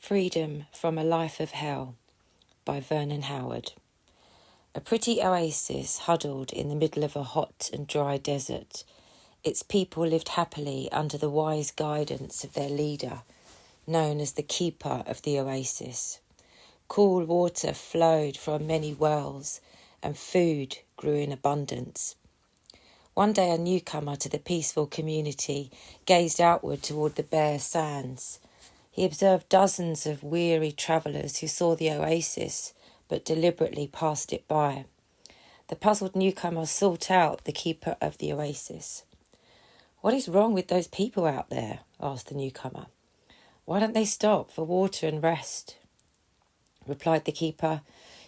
Freedom from a Life of Hell by Vernon. A pretty oasis huddled in the middle of a hot and dry desert. Its people lived happily under the wise guidance of their leader, known as the keeper of the oasis. Cool water flowed from many wells, and food grew in abundance. One day a newcomer to the peaceful community gazed outward toward the bare sands. He observed dozens of weary travellers who saw the oasis but deliberately passed it by. The puzzled newcomer sought out the keeper of the oasis. "What is wrong with those people out there?" asked the newcomer. "Why don't they stop for water and rest?" Replied the keeper,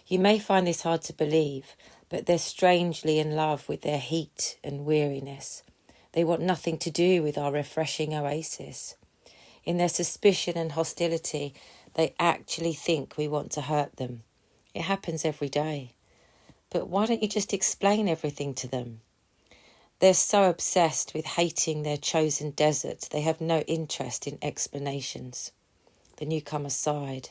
"You may find this hard to believe, but they're strangely in love with their heat and weariness. They want nothing to do with our refreshing oasis. In their suspicion and hostility, they actually think we want to hurt them. It happens every day. But why don't you just explain everything to them? They're so obsessed with hating their chosen desert, they have no interest in explanations." The newcomer sighed.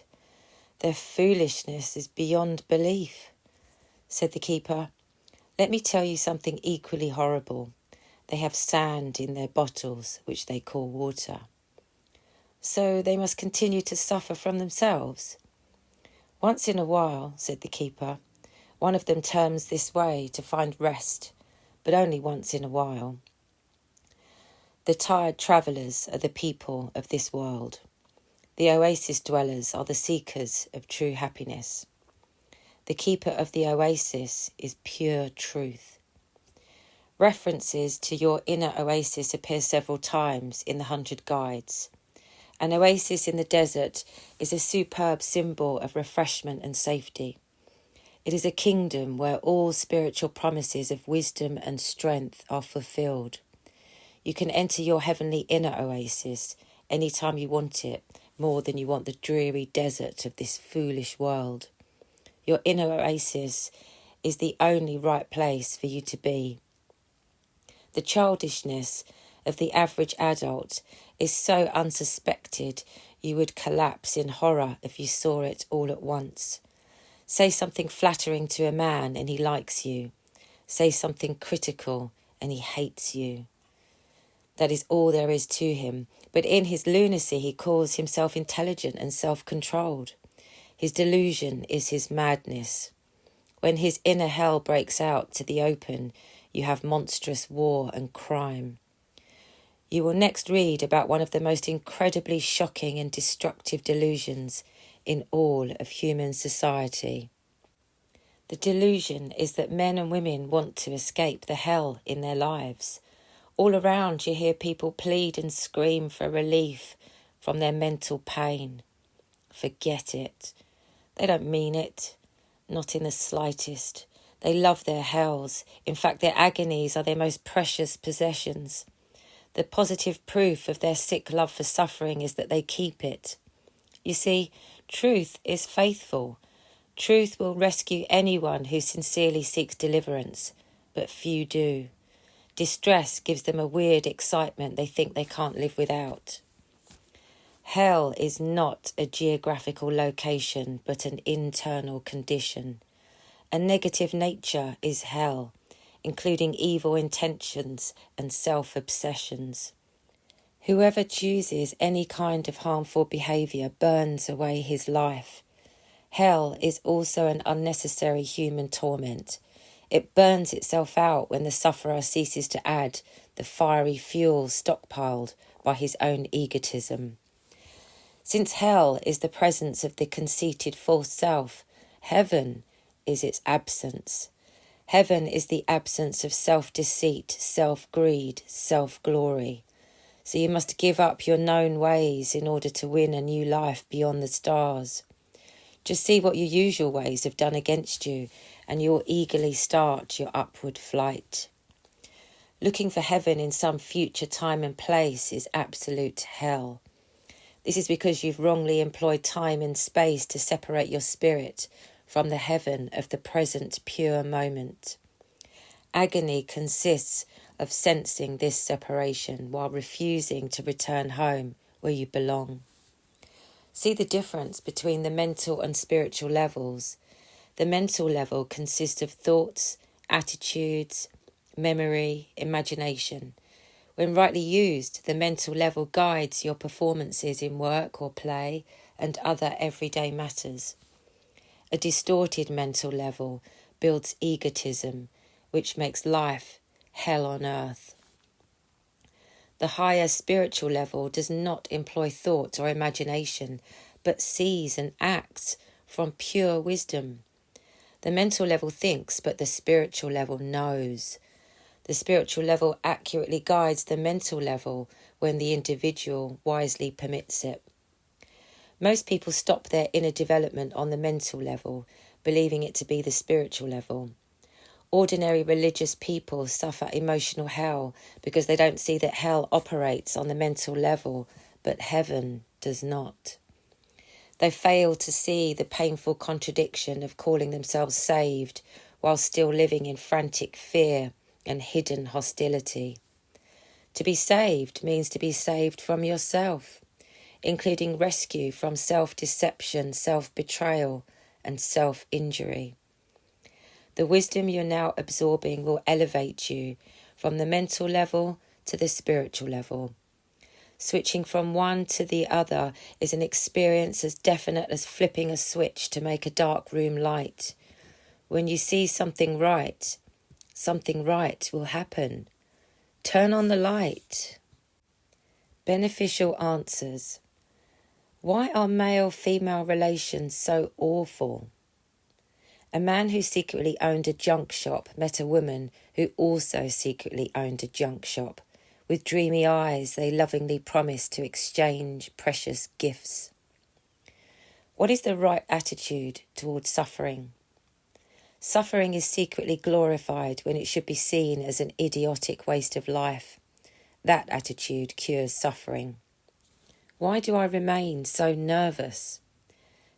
"Their foolishness is beyond belief." Said the keeper, "Let me tell you something equally horrible. They have sand in their bottles, which they call water." "So they must continue to suffer from themselves?" "Once in a while," said the keeper, "one of them turns this way to find rest, but only once in a while. The tired travellers are the people of this world. The oasis dwellers are the seekers of true happiness. The keeper of the oasis is pure truth." References to your inner oasis appear several times in the 100 Guides. An oasis in the desert is a superb symbol of refreshment and safety. It is a kingdom where all spiritual promises of wisdom and strength are fulfilled. You can enter your heavenly inner oasis anytime you want it, more than you want the dreary desert of this foolish world. Your inner oasis is the only right place for you to be. The childishness of the average adult is so unsuspected you would collapse in horror if you saw it all at once. Say something flattering to a man and he likes you. Say something critical and he hates you. That is all there is to him, but in his lunacy he calls himself intelligent and self-controlled. His delusion is his madness. When his inner hell breaks out to the open, you have monstrous war and crime. You will next read about one of the most incredibly shocking and destructive delusions in all of human society. The delusion is that men and women want to escape the hell in their lives. All around you hear people plead and scream for relief from their mental pain. Forget it. They don't mean it, not in the slightest. They love their hells. In fact, their agonies are their most precious possessions. The positive proof of their sick love for suffering is that they keep it. You see, truth is faithful. Truth will rescue anyone who sincerely seeks deliverance, but few do. Distress gives them a weird excitement they think they can't live without. Hell is not a geographical location, but an internal condition. A negative nature is hell, including evil intentions and self-obsessions. Whoever chooses any kind of harmful behaviour burns away his life. Hell is also an unnecessary human torment. It burns itself out when the sufferer ceases to add the fiery fuel stockpiled by his own egotism. Since hell is the presence of the conceited false self, heaven is its absence. Heaven is the absence of self-deceit, self-greed, self-glory. So you must give up your known ways in order to win a new life beyond the stars. Just see what your usual ways have done against you, and you'll eagerly start your upward flight. Looking for heaven in some future time and place is absolute hell. This is because you've wrongly employed time and space to separate your spirit from the heaven of the present pure moment. Agony consists of sensing this separation while refusing to return home where you belong. See the difference between the mental and spiritual levels. The mental level consists of thoughts, attitudes, memory, imagination. When rightly used, the mental level guides your performances in work or play and other everyday matters. A distorted mental level builds egotism, which makes life hell on earth. The higher spiritual level does not employ thought or imagination, but sees and acts from pure wisdom. The mental level thinks, but the spiritual level knows. The spiritual level accurately guides the mental level when the individual wisely permits it. Most people stop their inner development on the mental level, believing it to be the spiritual level. Ordinary religious people suffer emotional hell because they don't see that hell operates on the mental level, but heaven does not. They fail to see the painful contradiction of calling themselves saved while still living in frantic fear and hidden hostility. To be saved means to be saved from yourself, including rescue from self-deception, self-betrayal, and self-injury. The wisdom you're now absorbing will elevate you from the mental level to the spiritual level. Switching from one to the other is an experience as definite as flipping a switch to make a dark room light. When you see something right will happen. Turn on the light. Beneficial answers. Why are male-female relations so awful? A man who secretly owned a junk shop met a woman who also secretly owned a junk shop. With dreamy eyes, they lovingly promised to exchange precious gifts. What is the right attitude towards suffering? Suffering is secretly glorified when it should be seen as an idiotic waste of life. That attitude cures suffering. Why do I remain so nervous?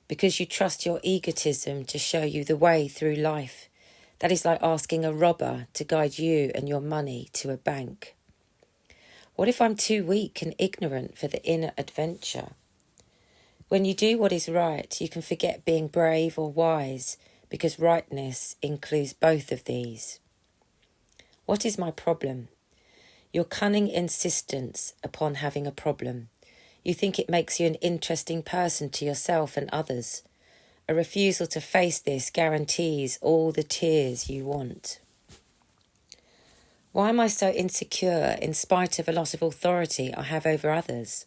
Because you trust your egotism to show you the way through life. That is like asking a robber to guide you and your money to a bank. What if I'm too weak and ignorant for the inner adventure? When you do what is right, you can forget being brave or wise, because rightness includes both of these. What is my problem? Your cunning insistence upon having a problem. You think it makes you an interesting person to yourself and others. A refusal to face this guarantees all the tears you want. Why am I so insecure in spite of a lot of authority I have over others?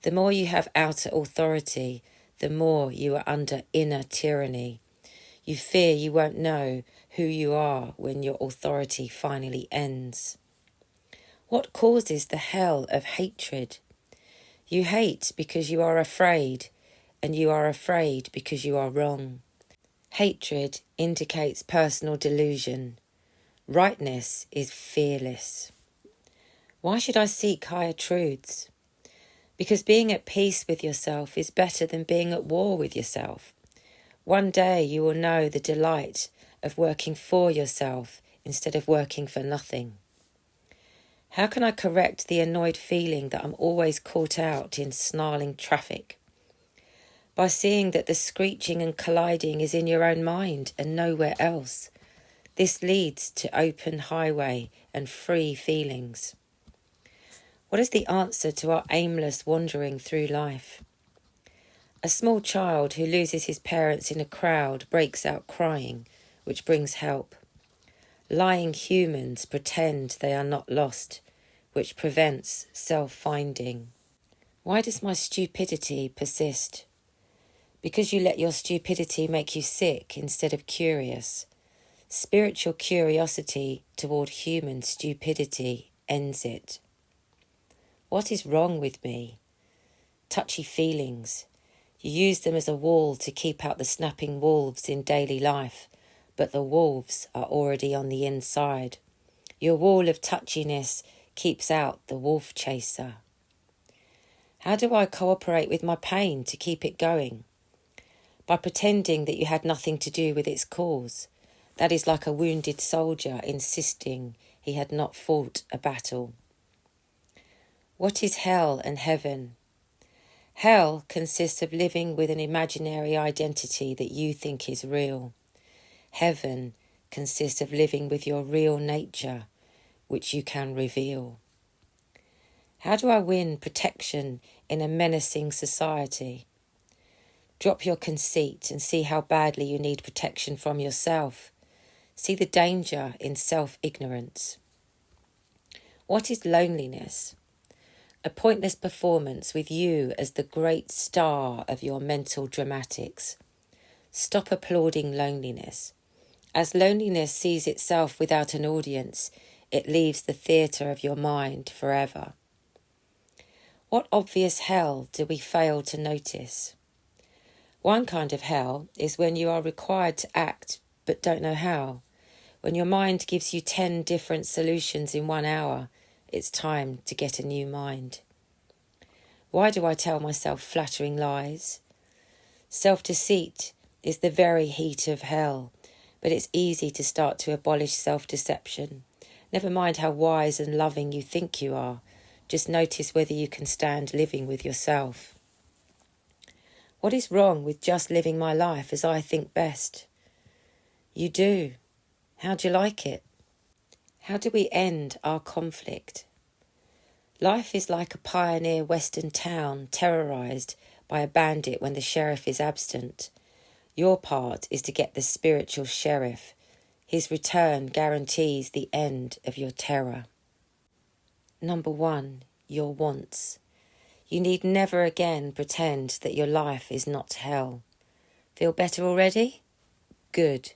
The more you have outer authority, the more you are under inner tyranny. You fear you won't know who you are when your authority finally ends. What causes the hell of hatred? You hate because you are afraid, and you are afraid because you are wrong. Hatred indicates personal delusion. Rightness is fearless. Why should I seek higher truths? Because being at peace with yourself is better than being at war with yourself. One day you will know the delight of working for yourself instead of working for nothing. How can I correct the annoyed feeling that I'm always caught out in snarling traffic? By seeing that the screeching and colliding is in your own mind and nowhere else. This leads to open highway and free feelings. What is the answer to our aimless wandering through life? A small child who loses his parents in a crowd breaks out crying, which brings help. Lying humans pretend they are not lost, which prevents self-finding. Why does my stupidity persist? Because you let your stupidity make you sick instead of curious. Spiritual curiosity toward human stupidity ends it. What is wrong with me? Touchy feelings. You use them as a wall to keep out the snapping wolves in daily life, but the wolves are already on the inside. Your wall of touchiness keeps out the wolf chaser. How do I cooperate with my pain to keep it going? By pretending that you had nothing to do with its cause. That is like a wounded soldier insisting he had not fought a battle. What is hell and heaven? Hell consists of living with an imaginary identity that you think is real. Heaven consists of living with your real nature, which you can reveal. How do I win protection in a menacing society? Drop your conceit and see how badly you need protection from yourself. See the danger in self-ignorance. What is loneliness? A pointless performance with you as the great star of your mental dramatics. Stop applauding loneliness. As loneliness sees itself without an audience, it leaves the theatre of your mind forever. What obvious hell do we fail to notice? One kind of hell is when you are required to act but don't know how. When your mind gives you 10 different solutions in 1 hour, it's time to get a new mind. Why do I tell myself flattering lies? Self-deceit is the very heat of hell, but it's easy to start to abolish self-deception. Never mind how wise and loving you think you are. Just notice whether you can stand living with yourself. What is wrong with just living my life as I think best? You do. How do you like it? How do we end our conflict? Life is like a pioneer western town terrorised by a bandit when the sheriff is absent. Your part is to get the spiritual sheriff. His return guarantees the end of your terror. Number 1, your wants. You need never again pretend that your life is not hell. Feel better already? Good.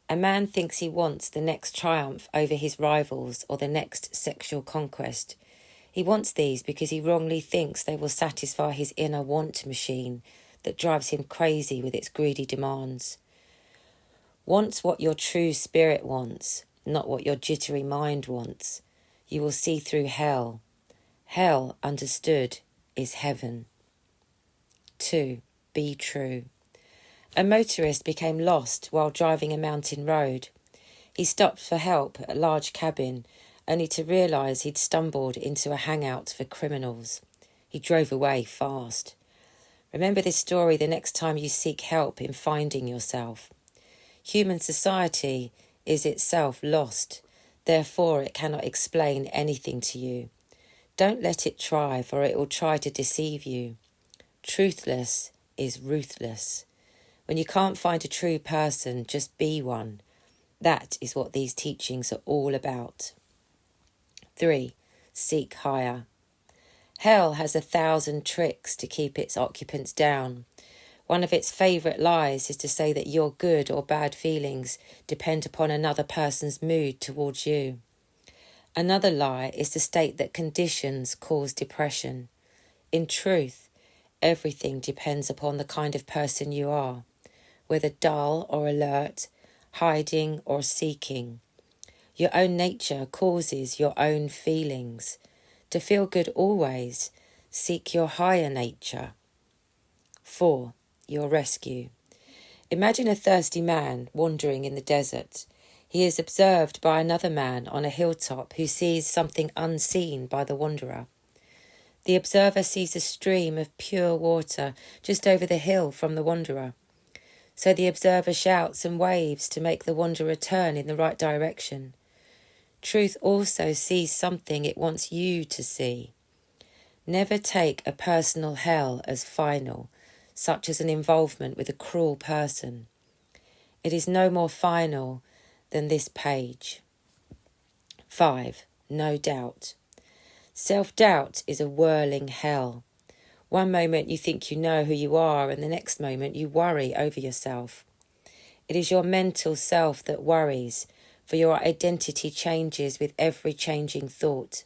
A man thinks he wants the next triumph over his rivals or the next sexual conquest. He wants these because he wrongly thinks they will satisfy his inner want machine that drives him crazy with its greedy demands. Want what your true spirit wants, not what your jittery mind wants. You will see through hell. Hell, understood, is heaven. 2. Be true. A motorist became lost while driving a mountain road. He stopped for help at a large cabin, only to realise he'd stumbled into a hangout for criminals. He drove away fast. Remember this story the next time you seek help in finding yourself. Human society is itself lost, therefore it cannot explain anything to you. Don't let it try, for it will try to deceive you. Truthless is ruthless. When you can't find a true person, just be one. That is what these teachings are all about. 3. Seek higher. Hell has 1,000 tricks to keep its occupants down. One of its favourite lies is to say that your good or bad feelings depend upon another person's mood towards you. Another lie is to state that conditions cause depression. In truth, everything depends upon the kind of person you are, whether dull or alert, hiding or seeking. Your own nature causes your own feelings. To feel good always, seek your higher nature. 4. Your rescue. Imagine a thirsty man wandering in the desert. He is observed by another man on a hilltop who sees something unseen by the wanderer. The observer sees a stream of pure water just over the hill from the wanderer. So the observer shouts and waves to make the wanderer turn in the right direction. Truth also sees something it wants you to see. Never take a personal hell as final, such as an involvement with a cruel person. It is no more final than this page. 5. No doubt. Self-doubt is a whirling hell. One moment you think you know who you are, and the next moment you worry over yourself. It is your mental self that worries, for your identity changes with every changing thought.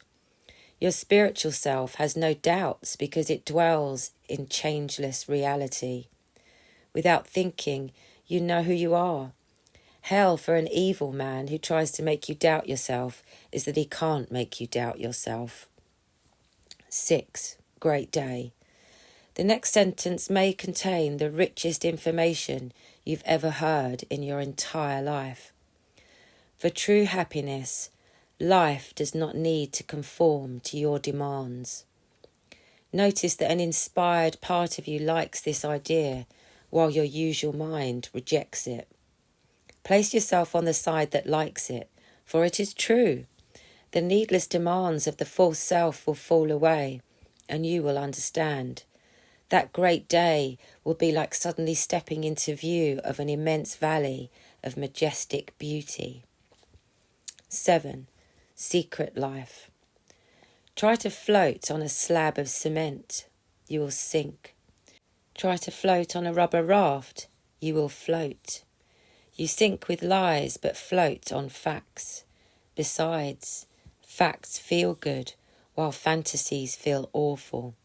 Your spiritual self has no doubts because it dwells in changeless reality. Without thinking, you know who you are. Hell for an evil man who tries to make you doubt yourself is that he can't make you doubt yourself. 6. Great day. The next sentence may contain the richest information you've ever heard in your entire life. For true happiness, life does not need to conform to your demands. Notice that an inspired part of you likes this idea, while your usual mind rejects it. Place yourself on the side that likes it, for it is true. The needless demands of the false self will fall away, and you will understand. That great day will be like suddenly stepping into view of an immense valley of majestic beauty. 7. Secret life. Try to float on a slab of cement. You will sink. Try to float on a rubber raft. You will float. You sink with lies but float on facts. Besides, facts feel good while fantasies feel awful.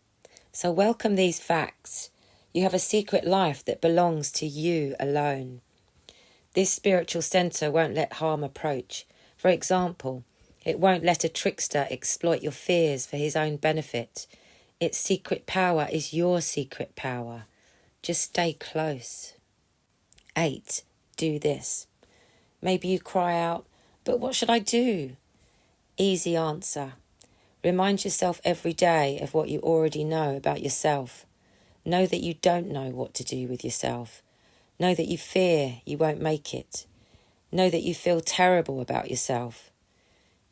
So welcome these facts. You have a secret life that belongs to you alone. This spiritual centre won't let harm approach. For example, it won't let a trickster exploit your fears for his own benefit. Its secret power is your secret power. Just stay close. 8. Do this. Maybe you cry out, but what should I do? Easy answer. Remind yourself every day of what you already know about yourself. Know that you don't know what to do with yourself. Know that you fear you won't make it. Know that you feel terrible about yourself.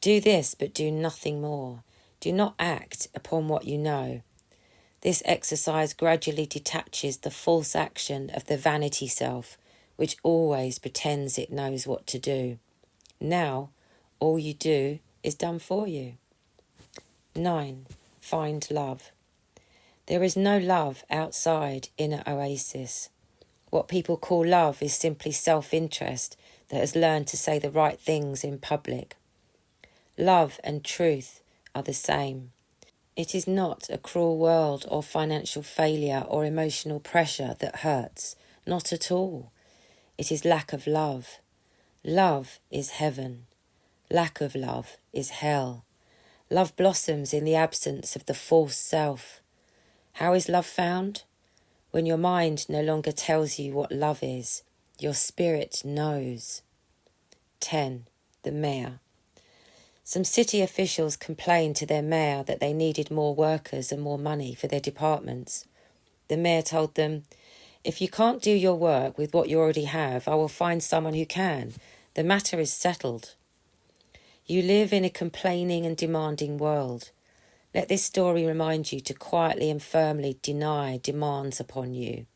Do this, but do nothing more. Do not act upon what you know. This exercise gradually detaches the false action of the vanity self, which always pretends it knows what to do. Now, all you do is done for you. 9. Find love. There is no love outside inner oasis. What people call love is simply self-interest that has learned to say the right things in public. Love and truth are the same. It is not a cruel world or financial failure or emotional pressure that hurts. Not at all. It is lack of love. Love is heaven. Lack of love is hell. Love blossoms in the absence of the false self. How is love found? When your mind no longer tells you what love is, your spirit knows. 10. The mayor. Some city officials complained to their mayor that they needed more workers and more money for their departments. The mayor told them, "If you can't do your work with what you already have, I will find someone who can. The matter is settled." You live in a complaining and demanding world. Let this story remind you to quietly and firmly deny demands upon you.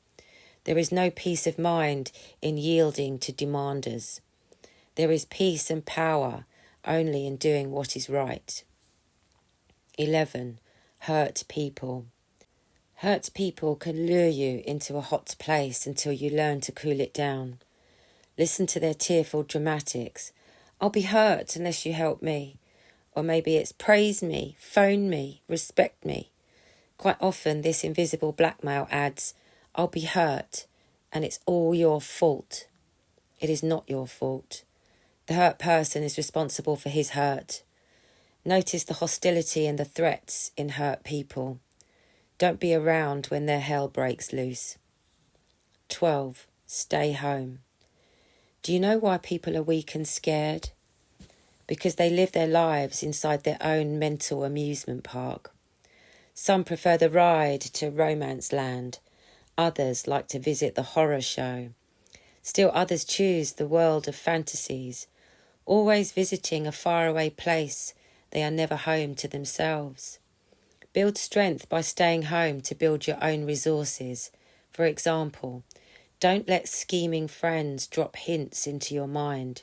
There is no peace of mind in yielding to demanders. There is peace and power only in doing what is right. 11. Hurt people. Hurt people can lure you into a hot place until you learn to cool it down. Listen to their tearful dramatics. "I'll be hurt unless you help me." Or maybe it's "praise me, phone me, respect me." Quite often this invisible blackmail adds, "I'll be hurt, and it's all your fault." It is not your fault. The hurt person is responsible for his hurt. Notice the hostility and the threats in hurt people. Don't be around when their hell breaks loose. 12. Stay home. Do you know why people are weak and scared? Because they live their lives inside their own mental amusement park. Some prefer the ride to romance land. Others like to visit the horror show. Still others choose the world of fantasies, always visiting a faraway place. They are never home to themselves. Build strength by staying home to build your own resources. For example, don't let scheming friends drop hints into your mind.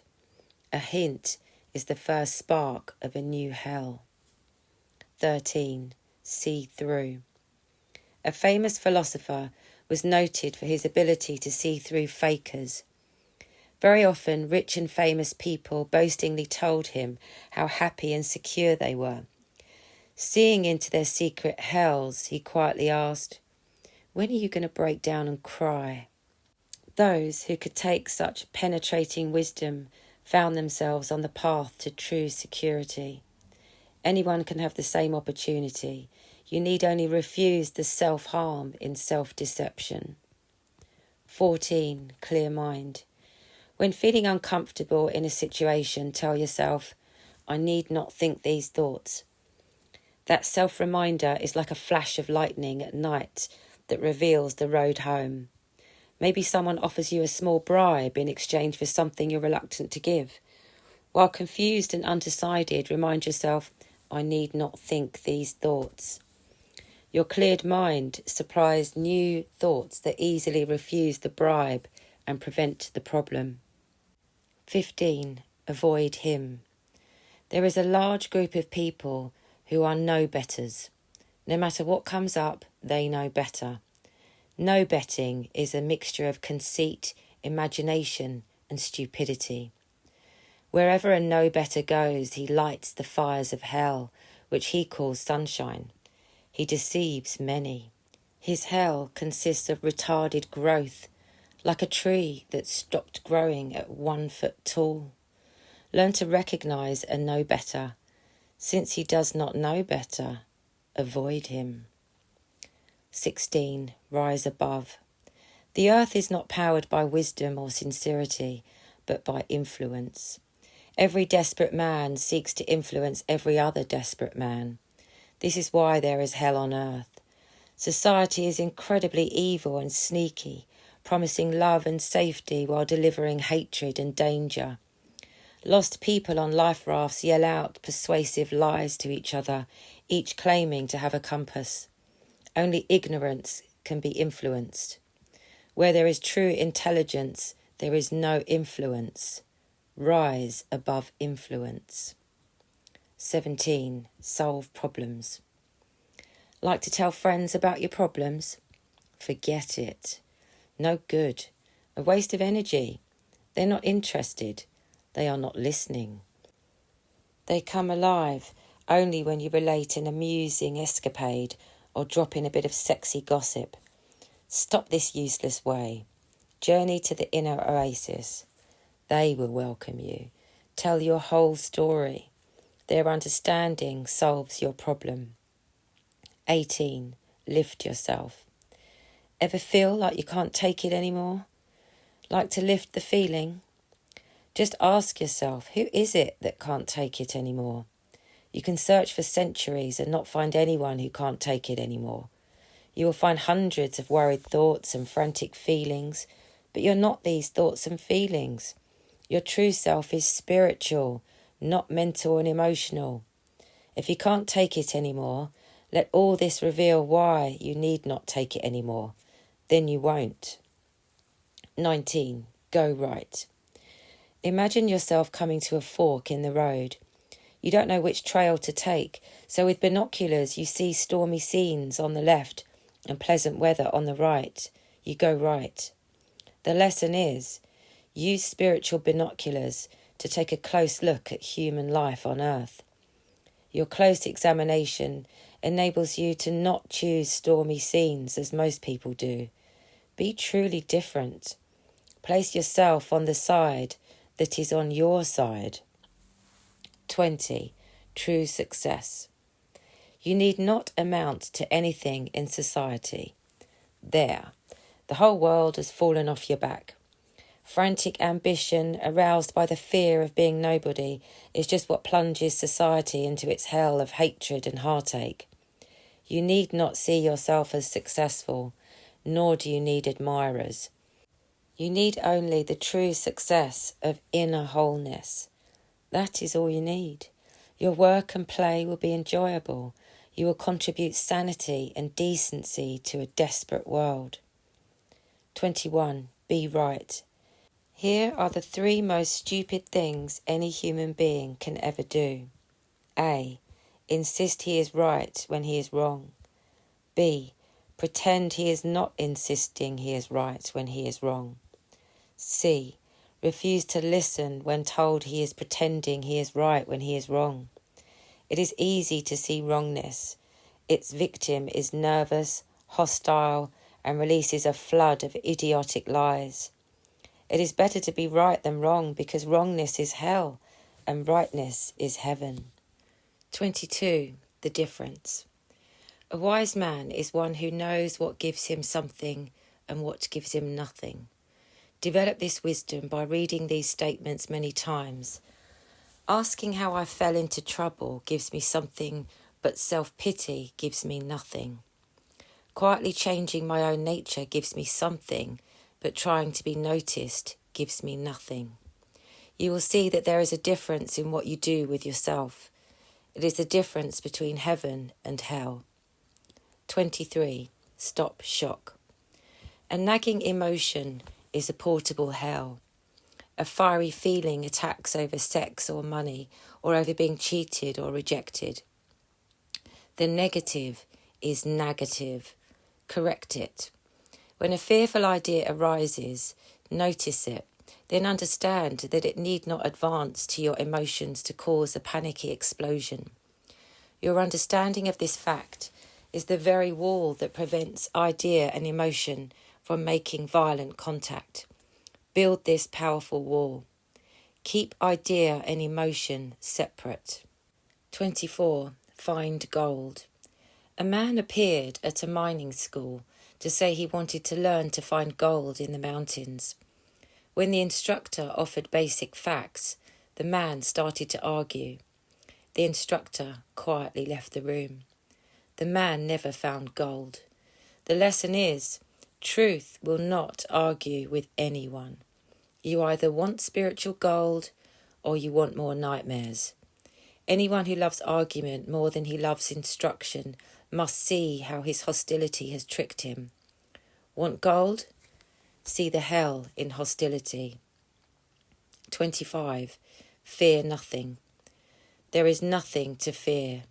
A hint is the first spark of a new hell. 13. See through. A famous philosopher was noted for his ability to see through fakers. Very often, rich and famous people boastingly told him how happy and secure they were. Seeing into their secret hells, he quietly asked, "When are you going to break down and cry?" Those who could take such penetrating wisdom found themselves on the path to true security. Anyone can have the same opportunity. You need only refuse the self-harm in self-deception. 14. Clear mind. When feeling uncomfortable in a situation, tell yourself, "I need not think these thoughts." That self-reminder is like a flash of lightning at night that reveals the road home. Maybe someone offers you a small bribe in exchange for something you're reluctant to give. While confused and undecided, remind yourself, I need not think these thoughts. Your cleared mind supplies new thoughts that easily refuse the bribe and prevent the problem. 15. Avoid him. There is a large group of people who are no-betters. No matter what comes up, they know better. No-betting is a mixture of conceit, imagination, and stupidity. Wherever a no-better goes, he lights the fires of hell, which he calls sunshine. He deceives many. His hell consists of retarded growth, like a tree that stopped growing at 1 foot tall. Learn to recognise a no-better. Since he does not know better, avoid him. 16. Rise above. The earth is not powered by wisdom or sincerity, but by influence. Every desperate man seeks to influence every other desperate man. This is why there is hell on earth. Society is incredibly evil and sneaky, promising love and safety while delivering hatred and danger. Lost people on life rafts yell out persuasive lies to each other, each claiming to have a compass. Only ignorance can be influenced. Where there is true intelligence, there is no influence. Rise above influence. 17. Solve problems. Like to tell friends about your problems? Forget it. No good. A waste of energy. They're not interested. They are not listening. They come alive only when you relate an amusing escapade or drop in a bit of sexy gossip. Stop this useless way. Journey to the inner oasis. They will welcome you. Tell your whole story. Their understanding solves your problem. 18. Lift yourself. Ever feel like you can't take it anymore? Like to lift the feeling? Just ask yourself, who is it that can't take it anymore? You can search for centuries and not find anyone who can't take it anymore. You will find hundreds of worried thoughts and frantic feelings, but you're not these thoughts and feelings. Your true self is spiritual, not mental and emotional. If you can't take it anymore, let all this reveal why you need not take it anymore. Then you won't. 19. Go right. Imagine yourself coming to a fork in the road. You don't know which trail to take, so with binoculars you see stormy scenes on the left and pleasant weather on the right. You go right. The lesson is, use spiritual binoculars to take a close look at human life on earth. Your close examination enables you to not choose stormy scenes as most people do. Be truly different. Place yourself on the side that is on your side. 20. True success. You need not amount to anything in society. There, the whole world has fallen off your back. Frantic ambition aroused by the fear of being nobody is just what plunges society into its hell of hatred and heartache. You need not see yourself as successful, nor do you need admirers. You need only the true success of inner wholeness. That is all you need. Your work and play will be enjoyable. You will contribute sanity and decency to a desperate world. 21. Be right. Here are the 3 most stupid things any human being can ever do. A. Insist he is right when he is wrong. B. Pretend he is not insisting he is right when he is wrong. C. Refuse to listen when told he is pretending he is right when he is wrong. It is easy to see wrongness. Its victim is nervous, hostile, and releases a flood of idiotic lies. It is better to be right than wrong because wrongness is hell and rightness is heaven. 22. The difference. A wise man is one who knows what gives him something and what gives him nothing. Develop this wisdom by reading these statements many times. Asking how I fell into trouble gives me something but self-pity gives me nothing. Quietly changing my own nature gives me something, but trying to be noticed gives me nothing. You will see that there is a difference in what you do with yourself. It is the difference between heaven and hell. 23. Stop shock. A nagging emotion is a portable hell. A fiery feeling attacks over sex or money, or over being cheated or rejected. The negative is negative. Correct it. When a fearful idea arises, notice it. Then understand that it need not advance to your emotions to cause a panicky explosion. Your understanding of this fact is the very wall that prevents idea and emotion from making violent contact. Build this powerful wall. Keep idea and emotion separate. 24. Find gold. A man appeared at a mining school to say he wanted to learn to find gold in the mountains. When the instructor offered basic facts, the man started to argue. The instructor quietly left the room. The man never found gold. The lesson is, truth will not argue with anyone. You either want spiritual gold or you want more nightmares. Anyone who loves argument more than he loves instruction must see how his hostility has tricked him. Want gold? See the hell in hostility. 25. Fear nothing. There is nothing to fear.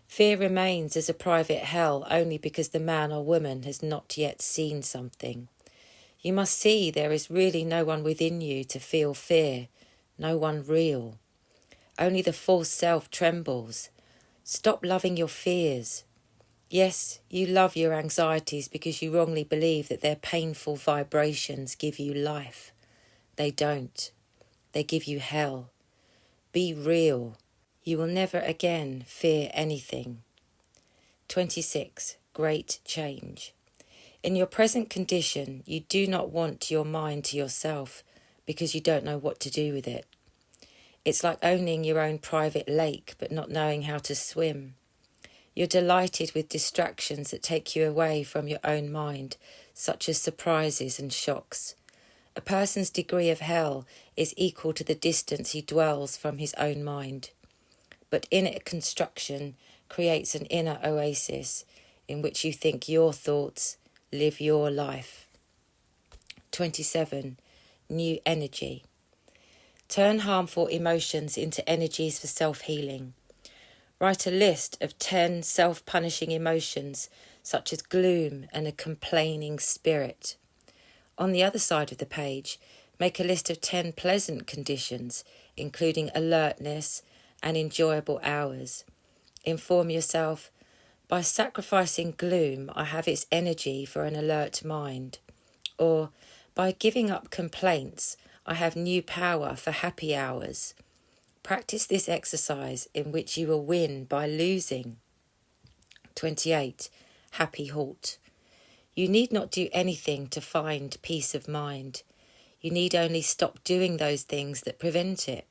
Fear remains as a private hell only because the man or woman has not yet seen something. You must see there is really no one within you to feel fear, no one real. Only the false self trembles. Stop loving your fears. Yes, you love your anxieties because you wrongly believe that their painful vibrations give you life. They don't. They give you hell. Be real. You will never again fear anything. 26. Great change. In your present condition, you do not want your mind to yourself because you don't know what to do with it. It's like owning your own private lake but not knowing how to swim. You're delighted with distractions that take you away from your own mind, such as surprises and shocks. A person's degree of hell is equal to the distance he dwells from his own mind. But inner construction creates an inner oasis in which you think your thoughts, live your life. 27. New energy. Turn harmful emotions into energies for self-healing. Write a list of 10 self-punishing emotions, such as gloom and a complaining spirit. On the other side of the page, make a list of 10 pleasant conditions, including alertness and enjoyable hours. Inform yourself, by sacrificing gloom, I have its energy for an alert mind. Or, by giving up complaints, I have new power for happy hours. Practice this exercise in which you will win by losing. 28. Happy halt. You need not do anything to find peace of mind. You need only stop doing those things that prevent it.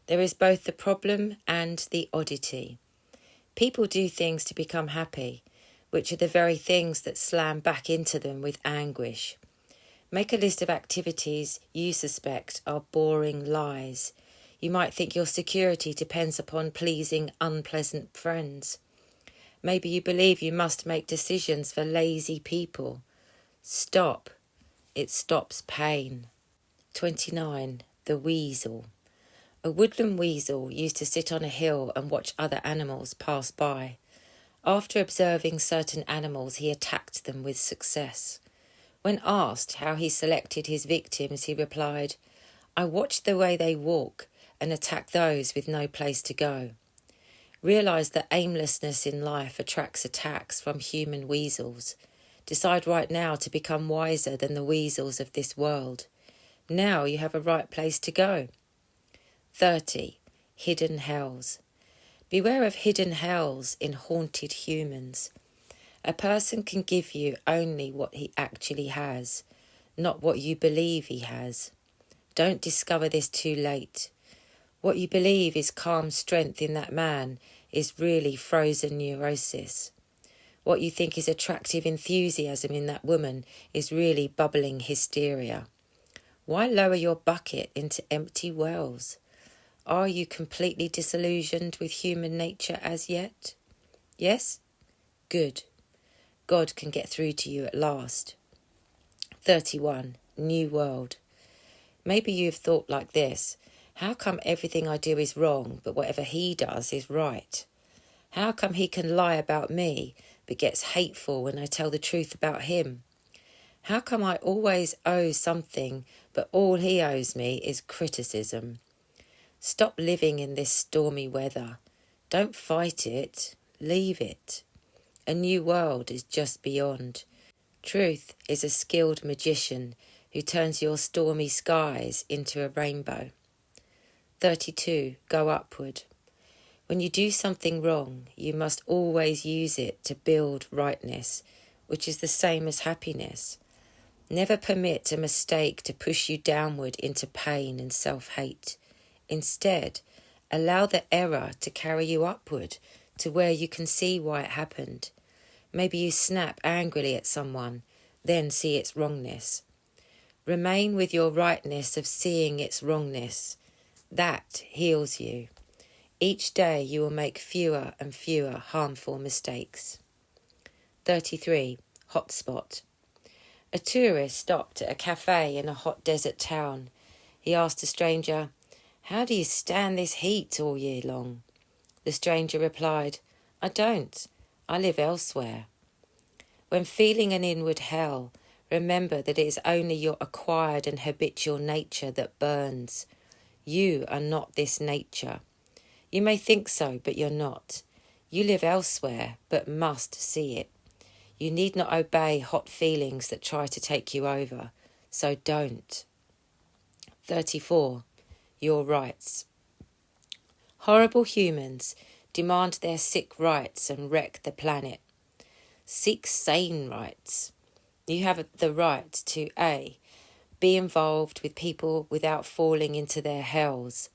There is both the problem and the oddity. People do things to become happy, which are the very things that slam back into them with anguish. Make a list of activities you suspect are boring lies. You might think your security depends upon pleasing unpleasant friends. Maybe you believe you must make decisions for lazy people. Stop. It stops pain. 29. The weasel. A woodland weasel used to sit on a hill and watch other animals pass by. After observing certain animals, he attacked them with success. When asked how he selected his victims, he replied, I watch the way they walk and attack those with no place to go. Realise that aimlessness in life attracts attacks from human weasels. Decide right now to become wiser than the weasels of this world. Now you have a right place to go. 30. Hidden hells. Beware of hidden hells in haunted humans. A person can give you only what he actually has, not what you believe he has. Don't discover this too late. What you believe is calm strength in that man is really frozen neurosis. What you think is attractive enthusiasm in that woman is really bubbling hysteria. Why lower your bucket into empty wells? Are you completely disillusioned with human nature as yet? Yes? Good. God can get through to you at last. 31. New world. Maybe you've thought like this. How come everything I do is wrong, but whatever he does is right? How come he can lie about me, but gets hateful when I tell the truth about him? How come I always owe something, but all he owes me is criticism? Stop living in this stormy weather. Don't fight it. Leave it. A new world is just beyond. Truth is a skilled magician who turns your stormy skies into a rainbow. 32. Go upward. When you do something wrong, you must always use it to build rightness, which is the same as happiness. Never permit a mistake to push you downward into pain and self-hate. Instead, allow the error to carry you upward to where you can see why it happened. Maybe you snap angrily at someone, then see its wrongness. Remain with your rightness of seeing its wrongness. That heals you. Each day you will make fewer and fewer harmful mistakes. 33. Hotspot. A tourist stopped at a cafe in a hot desert town. He asked a stranger, "How do you stand this heat all year long?" The stranger replied, "I don't. I live elsewhere." When feeling an inward hell, remember that it is only your acquired and habitual nature that burns. You are not this nature. You may think so, but you're not. You live elsewhere, but must see it. You need not obey hot feelings that try to take you over, so don't. 34. Your rights. Horrible humans demand their sick rights and wreck the planet. Seek sane rights. You have the right to A. Be involved with people without falling into their hells.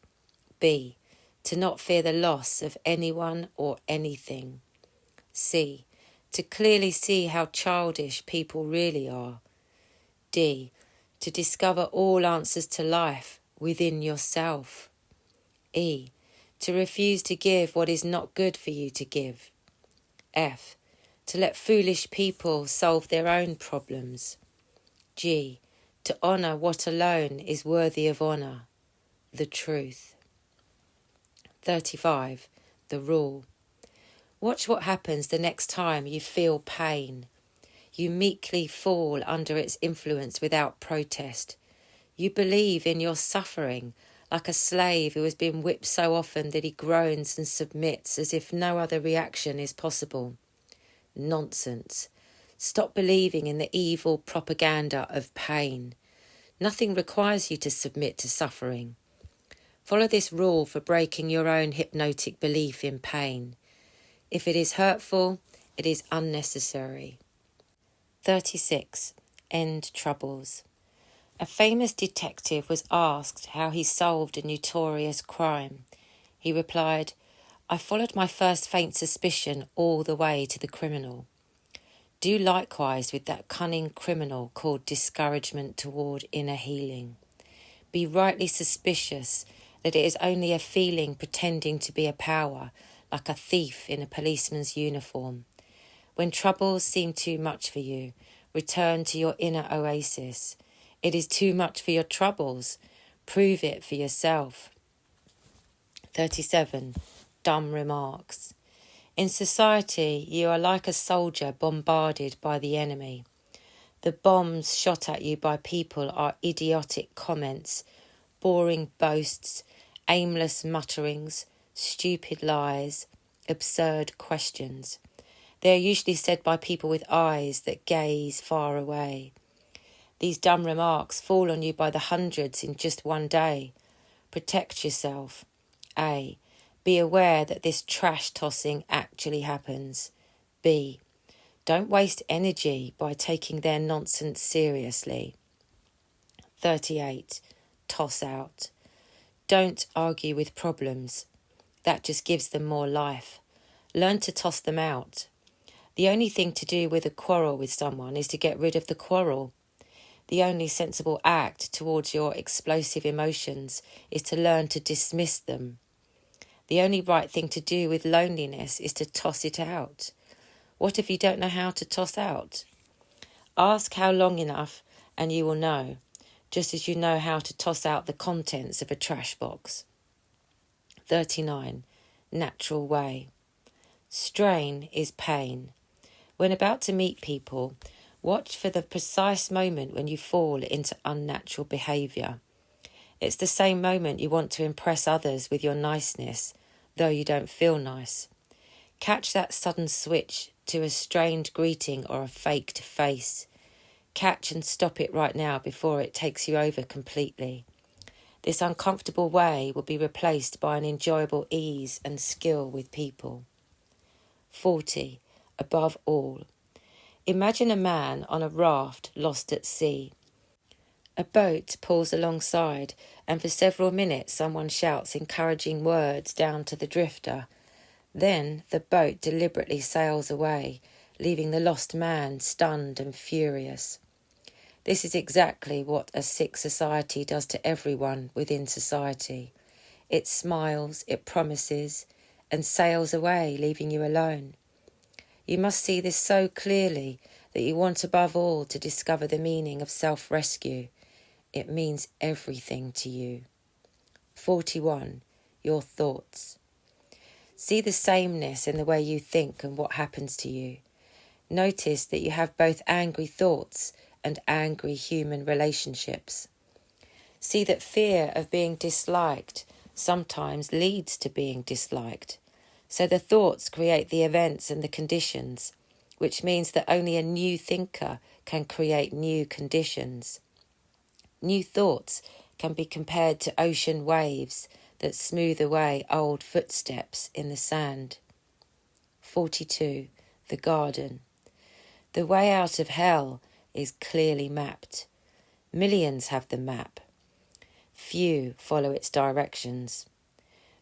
B. To not fear the loss of anyone or anything. C. To clearly see how childish people really are. D. To discover all answers to life within yourself. E. To refuse to give what is not good for you to give. F. To let foolish people solve their own problems. G. To honour what alone is worthy of honour, the truth. 35. The rule. Watch what happens the next time you feel pain. You meekly fall under its influence without protest. You believe in your suffering, like a slave who has been whipped so often that he groans and submits as if no other reaction is possible. Nonsense. Stop believing in the evil propaganda of pain. Nothing requires you to submit to suffering. Follow this rule for breaking your own hypnotic belief in pain. If it is hurtful, it is unnecessary. 36. End troubles. A famous detective was asked how he solved a notorious crime. He replied, "I followed my first faint suspicion all the way to the criminal." Do likewise with that cunning criminal called discouragement toward inner healing. Be rightly suspicious that it is only a feeling pretending to be a power, like a thief in a policeman's uniform. When troubles seem too much for you, return to your inner oasis. It is too much for your troubles. Prove it for yourself. 37. Dumb remarks. In society, you are like a soldier bombarded by the enemy. The bombs shot at you by people are idiotic comments, boring boasts, aimless mutterings, stupid lies, absurd questions. They are usually said by people with eyes that gaze far away. These dumb remarks fall on you by the hundreds in just one day. Protect yourself. A. Be aware that this trash tossing actually happens. B. Don't waste energy by taking their nonsense seriously. 38. Toss out. Don't argue with problems. That just gives them more life. Learn to toss them out. The only thing to do with a quarrel with someone is to get rid of the quarrel. The only sensible act towards your explosive emotions is to learn to dismiss them. The only right thing to do with loneliness is to toss it out. What if you don't know how to toss out? Ask how long enough and you will know, just as you know how to toss out the contents of a trash box. 39. Natural way. Strain is pain. When about to meet people, watch for the precise moment when you fall into unnatural behaviour. It's the same moment you want to impress others with your niceness, though you don't feel nice. Catch that sudden switch to a strained greeting or a faked face. Catch and stop it right now before it takes you over completely. This uncomfortable way will be replaced by an enjoyable ease and skill with people. 40. Above all. Imagine a man on a raft lost at sea. A boat pulls alongside, and for several minutes someone shouts encouraging words down to the drifter. Then the boat deliberately sails away, leaving the lost man stunned and furious. This is exactly what a sick society does to everyone within society. It smiles, it promises, and sails away, leaving you alone. You must see this so clearly that you want above all to discover the meaning of self-rescue. It means everything to you. 41. Your thoughts. See the sameness in the way you think and what happens to you. Notice that you have both angry thoughts and angry human relationships. See that fear of being disliked sometimes leads to being disliked. So the thoughts create the events and the conditions, which means that only a new thinker can create new conditions. New thoughts can be compared to ocean waves that smooth away old footsteps in the sand. 42. The garden. The way out of hell is clearly mapped. Millions have the map. Few follow its directions.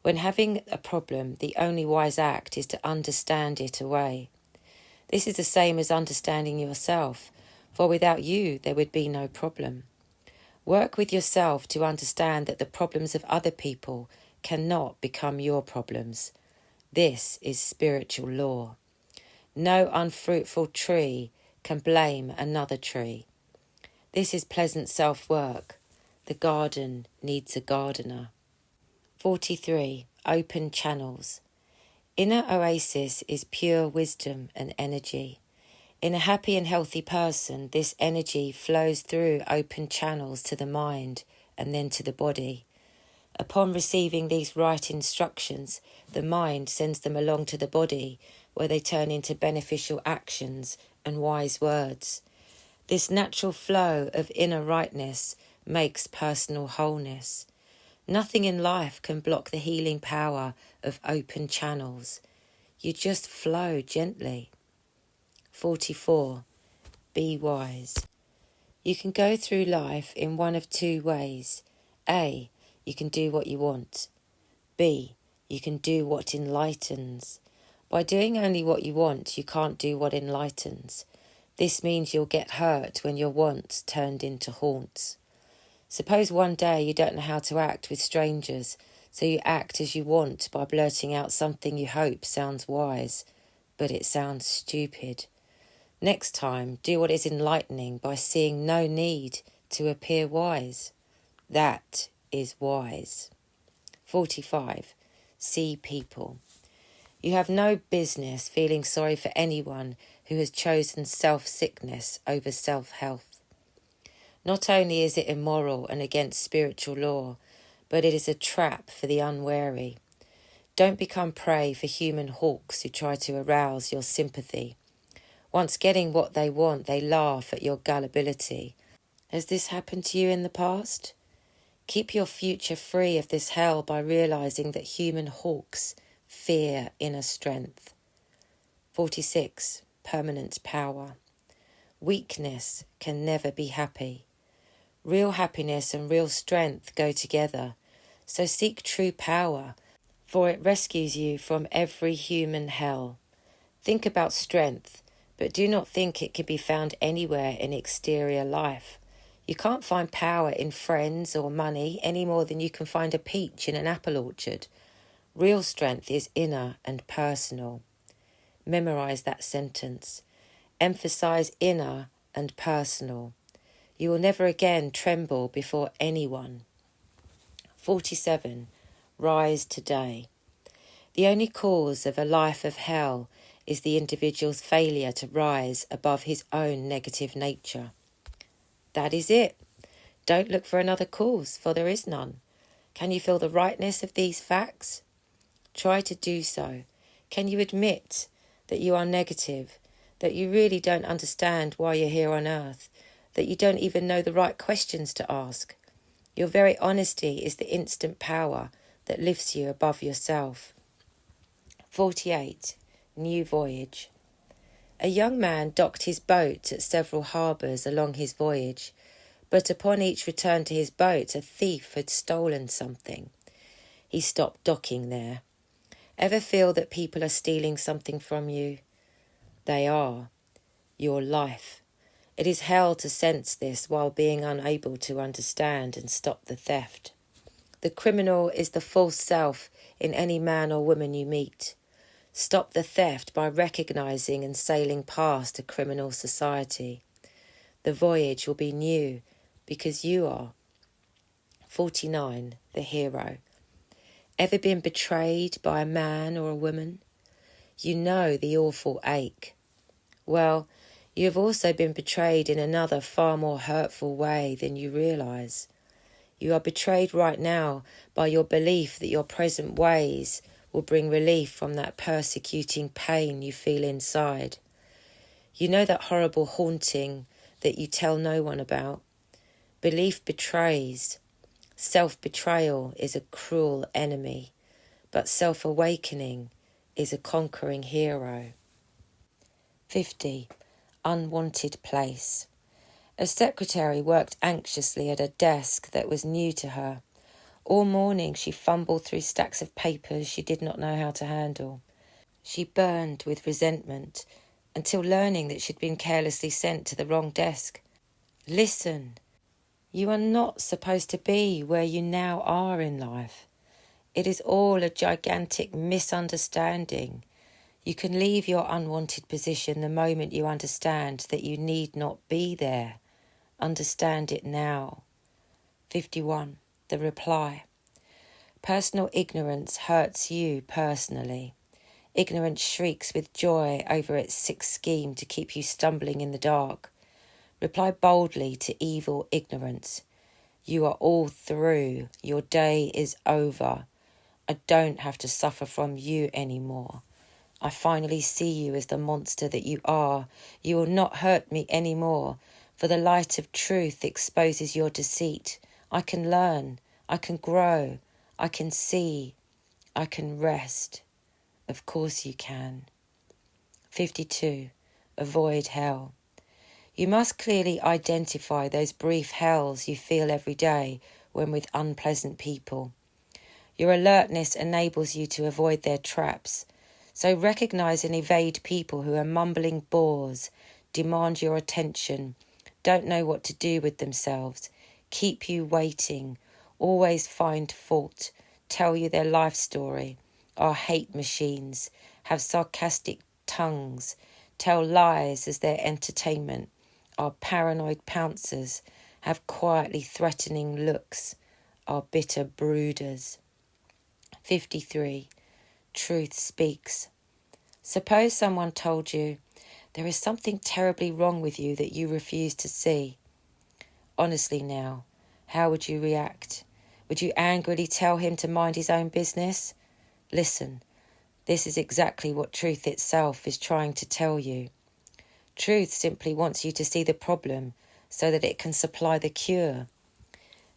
When having a problem, the only wise act is to understand it away. This is the same as understanding yourself, for without you there would be no problem. Work with yourself to understand that the problems of other people cannot become your problems. This is spiritual law. No unfruitful tree can blame another tree. This is pleasant self-work. The garden needs a gardener. 43. Open channels. Inner oasis is pure wisdom and energy. In a happy and healthy person, this energy flows through open channels to the mind and then to the body. Upon receiving these right instructions, the mind sends them along to the body, where they turn into beneficial actions and wise words. This natural flow of inner rightness makes personal wholeness. Nothing in life can block the healing power of open channels. You just flow gently. 44. Be wise. You can go through life in one of two ways. A. You can do what you want. B. You can do what enlightens. By doing only what you want, you can't do what enlightens. This means you'll get hurt when your wants turned into haunts. Suppose one day you don't know how to act with strangers, so you act as you want by blurting out something you hope sounds wise, but it sounds stupid. Next time, do what is enlightening by seeing no need to appear wise. That is wise. 45. See people. You have no business feeling sorry for anyone who has chosen self-sickness over self-health. Not only is it immoral and against spiritual law, but it is a trap for the unwary. Don't become prey for human hawks who try to arouse your sympathy. Once getting what they want, they laugh at your gullibility. Has this happened to you in the past? Keep your future free of this hell by realising that human hawks fear inner strength. 46. Permanent power. Weakness can never be happy. Real happiness and real strength go together, so seek true power, for it rescues you from every human hell. Think about strength, but do not think it can be found anywhere in exterior life. You can't find power in friends or money any more than you can find a peach in an apple orchard. Real strength is inner and personal. Memorize that sentence. Emphasize inner and personal. You will never again tremble before anyone. 47. Rise today. The only cause of a life of hell is the individual's failure to rise above his own negative nature. That is it. Don't look for another cause, for there is none. Can you feel the rightness of these facts? Try to do so. Can you admit that you are negative, that you really don't understand why you're here on earth, that you don't even know the right questions to ask? Your very honesty is the instant power that lifts you above yourself. 48. New voyage. A young man docked his boat at several harbours along his voyage, but upon each return to his boat, a thief had stolen something. He stopped docking there. Ever feel that people are stealing something from you? They are. Your life. It is hell to sense this while being unable to understand and stop the theft. The criminal is the false self in any man or woman you meet. Stop the theft by recognising and sailing past a criminal society. The voyage will be new because you are. 49. The hero. Ever been betrayed by a man or a woman? You know the awful ache. Well, you have also been betrayed in another far more hurtful way than you realise. You are betrayed right now by your belief that your present ways will bring relief from that persecuting pain you feel inside. You know that horrible haunting that you tell no one about. Belief betrays. Self-betrayal is a cruel enemy, but self-awakening is a conquering hero. 50. Unwanted place. A secretary worked anxiously at a desk that was new to her. All morning she fumbled through stacks of papers she did not know how to handle. She burned with resentment until learning that she'd been carelessly sent to the wrong desk. Listen, you are not supposed to be where you now are in life. It is all a gigantic misunderstanding. You can leave your unwanted position the moment you understand that you need not be there. Understand it now. 51. The reply. Personal ignorance hurts you personally. Ignorance shrieks with joy over its sick scheme to keep you stumbling in the dark. Reply boldly to evil ignorance. You are all through. Your day is over. I don't have to suffer from you anymore. I finally see you as the monster that you are. You will not hurt me anymore, for the light of truth exposes your deceit. I can learn. I can grow. I can see. I can rest. Of course you can. 52. Avoid hell. You must clearly identify those brief hells you feel every day when with unpleasant people. Your alertness enables you to avoid their traps. So recognise and evade people who are mumbling bores, demand your attention, don't know what to do with themselves, keep you waiting, always find fault, tell you their life story, are hate machines, have sarcastic tongues, tell lies as their entertainment, are paranoid pouncers, have quietly threatening looks, are bitter brooders. 53. Truth speaks. Suppose someone told you, there is something terribly wrong with you that you refuse to see. Honestly now, how would you react? Would you angrily tell him to mind his own business? Listen, this is exactly what truth itself is trying to tell you. Truth simply wants you to see the problem so that it can supply the cure.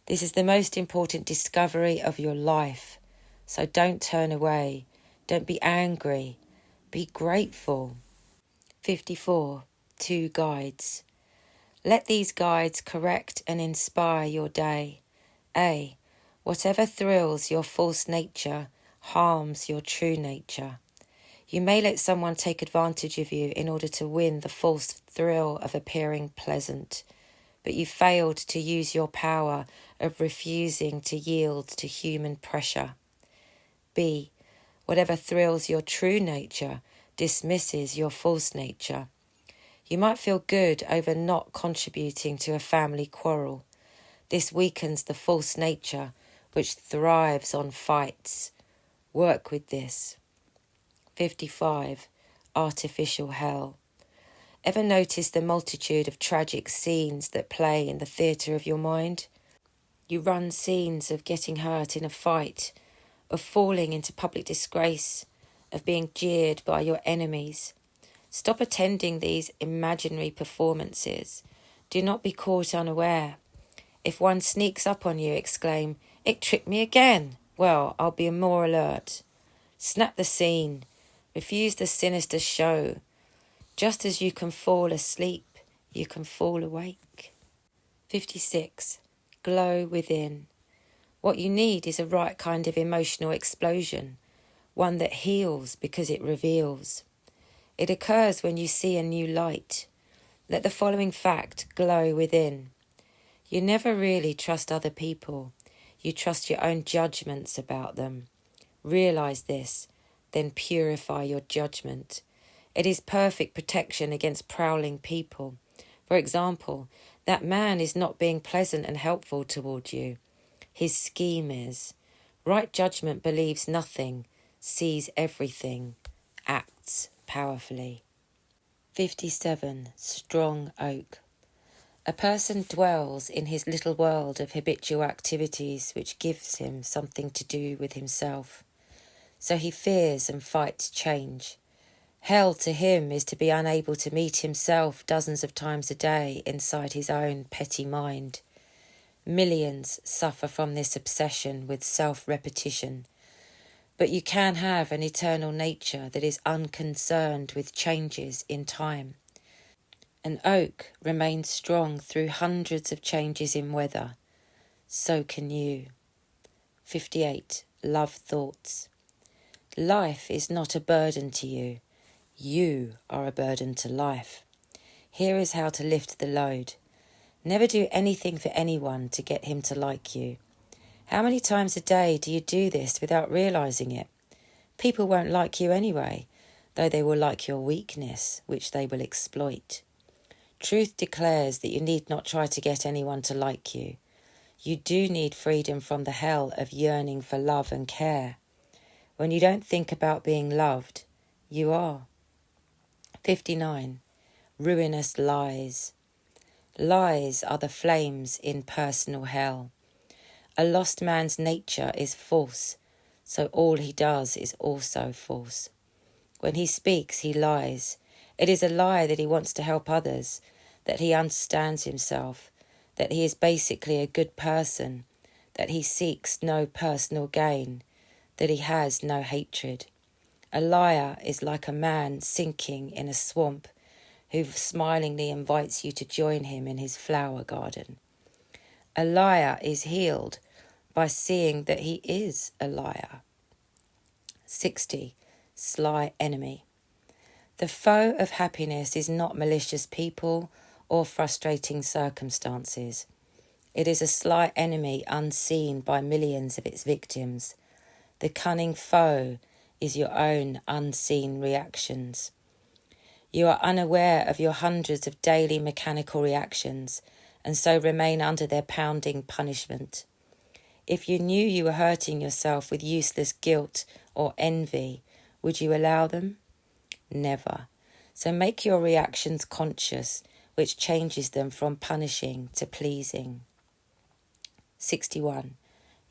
This is the most important discovery of your life. So don't turn away. Don't be angry. Be grateful. 54. 2 guides. Let these guides correct and inspire your day. A. Whatever thrills your false nature, harms your true nature. You may let someone take advantage of you in order to win the false thrill of appearing pleasant, but you failed to use your power of refusing to yield to human pressure. B. Whatever thrills your true nature dismisses your false nature. You might feel good over not contributing to a family quarrel. This weakens the false nature, which thrives on fights. Work with this. 55. Artificial hell. Ever notice the multitude of tragic scenes that play in the theatre of your mind? You run scenes of getting hurt in a fight, of falling into public disgrace, of being jeered by your enemies. Stop attending these imaginary performances. Do not be caught unaware. If one sneaks up on you, exclaim, "It tricked me again. Well, I'll be more alert." Snap the scene. Refuse the sinister show. Just as you can fall asleep, you can fall awake. 56. Glow within. What you need is a right kind of emotional explosion, one that heals because it reveals. It occurs when you see a new light. Let the following fact glow within. You never really trust other people. You trust your own judgments about them. Realize this, then purify your judgment. It is perfect protection against prowling people. For example, that man is not being pleasant and helpful toward you. His scheme is. Right judgment believes nothing, sees everything, acts powerfully. 57. Strong oak. A person dwells in his little world of habitual activities which gives him something to do with himself. So he fears and fights change. Hell to him is to be unable to meet himself dozens of times a day inside his own petty mind. Millions suffer from this obsession with self-repetition. But you can have an eternal nature that is unconcerned with changes in time. An oak remains strong through hundreds of changes in weather. So can you. 58. Love thoughts. Life is not a burden to you. You are a burden to life. Here is how to lift the load. Never do anything for anyone to get him to like you. How many times a day do you do this without realising it? People won't like you anyway, though they will like your weakness, which they will exploit. Truth declares that you need not try to get anyone to like you. You do need freedom from the hell of yearning for love and care. When you don't think about being loved, you are. 59. Ruinous lies. Lies are the flames in personal hell. A lost man's nature is false, so all he does is also false. When he speaks, he lies. It is a lie that he wants to help others, that he understands himself, that he is basically a good person, that he seeks no personal gain, that he has no hatred. A liar is like a man sinking in a swamp who smilingly invites you to join him in his flower garden. A liar is healed by seeing that he is a liar. 60. Sly enemy. The foe of happiness is not malicious people or frustrating circumstances. It is a sly enemy unseen by millions of its victims. The cunning foe is your own unseen reactions. You are unaware of your hundreds of daily mechanical reactions and so remain under their pounding punishment. If you knew you were hurting yourself with useless guilt or envy, would you allow them? Never. So make your reactions conscious, which changes them from punishing to pleasing. 61.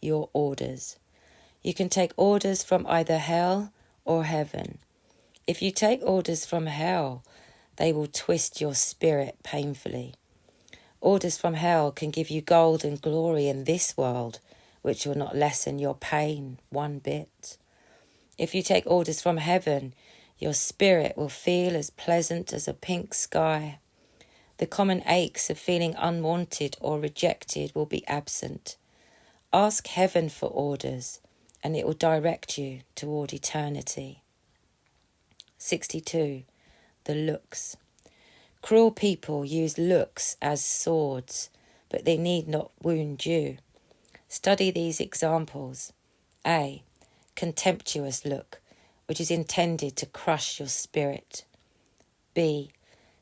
Your orders. You can take orders from either hell or heaven. If you take orders from hell, they will twist your spirit painfully. Orders from hell can give you gold and glory in this world, which will not lessen your pain one bit. If you take orders from heaven, your spirit will feel as pleasant as a pink sky. The common aches of feeling unwanted or rejected will be absent. Ask heaven for orders. and it will direct you toward eternity. 62. The looks. Cruel people use looks as swords, but they need not wound you. Study these examples. A. Contemptuous look, which is intended to crush your spirit. B.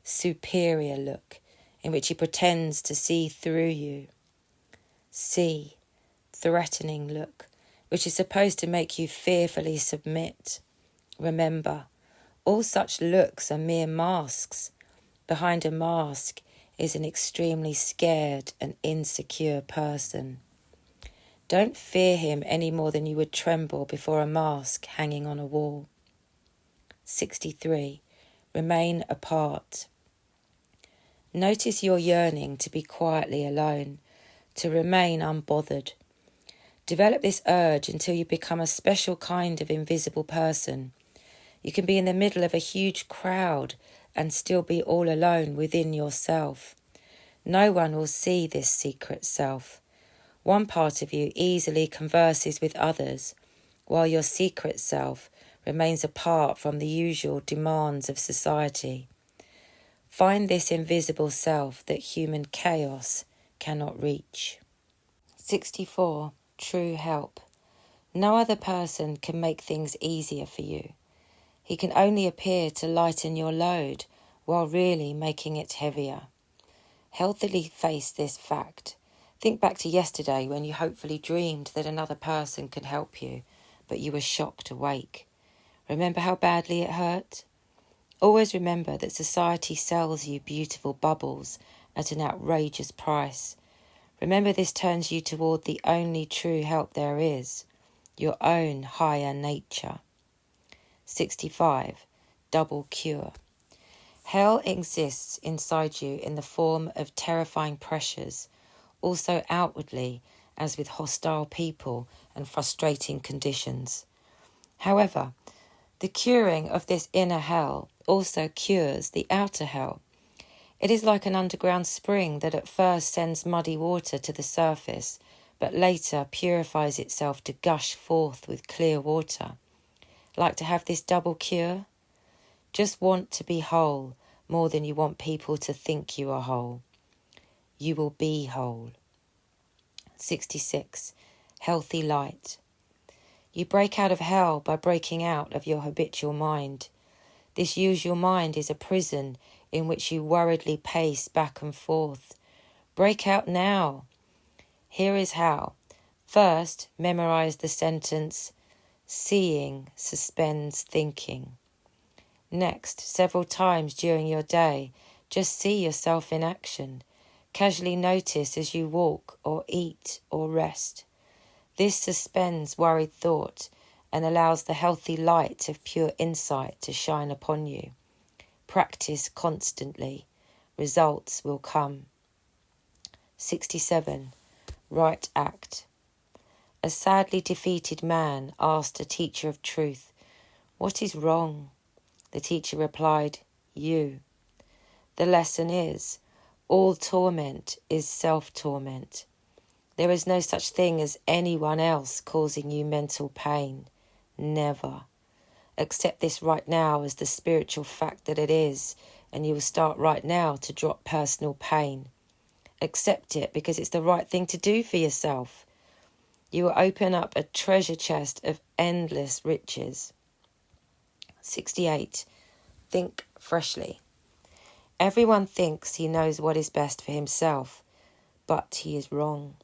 Superior look, in which he pretends to see through you. C. Threatening look, which is supposed to make you fearfully submit. Remember, all such looks are mere masks. Behind a mask is an extremely scared and insecure person. Don't fear him any more than you would tremble before a mask hanging on a wall. 63. Remain apart. Notice your yearning to be quietly alone, to remain unbothered. Develop this urge until you become a special kind of invisible person. You can be in the middle of a huge crowd and still be all alone within yourself. No one will see this secret self. One part of you easily converses with others, while your secret self remains apart from the usual demands of society. Find this invisible self that human chaos cannot reach. 64. True help. No other person can make things easier for you. He can only appear to lighten your load while really making it heavier. Healthily face this fact. Think back to yesterday when you hopefully dreamed that another person could help you, but you were shocked awake. Remember how badly it hurt? Always remember that society sells you beautiful bubbles at an outrageous price. Remember this turns you toward the only true help there is, your own higher nature. 65. Double cure. Hell exists inside you in the form of terrifying pressures, also outwardly, as with hostile people and frustrating conditions. However, the curing of this inner hell also cures the outer hell. It is like an underground spring that at first sends muddy water to the surface, but later purifies itself to gush forth with clear water. Like to have this double cure? Just want to be whole more than you want people to think you are whole. You will be whole. 66. Healthy light. You break out of hell by breaking out of your habitual mind. This usual mind is a prison in which you worriedly pace back and forth. Break out now. Here is how. First, memorize the sentence, seeing suspends thinking. Next, several times during your day, just see yourself in action. Casually notice as you walk or eat or rest. This suspends worried thought and allows the healthy light of pure insight to shine upon you. Practice constantly. Results will come. 67. Right act. A sadly defeated man asked a teacher of truth, "What is wrong?" The teacher replied, "You." The lesson is, all torment is self-torment. There is no such thing as anyone else causing you mental pain. Never. Accept this right now as the spiritual fact that it is, and you will start right now to drop personal pain. Accept it because it's the right thing to do for yourself. You will open up a treasure chest of endless riches. 68. Think freshly. Everyone thinks he knows what is best for himself, but he is wrong.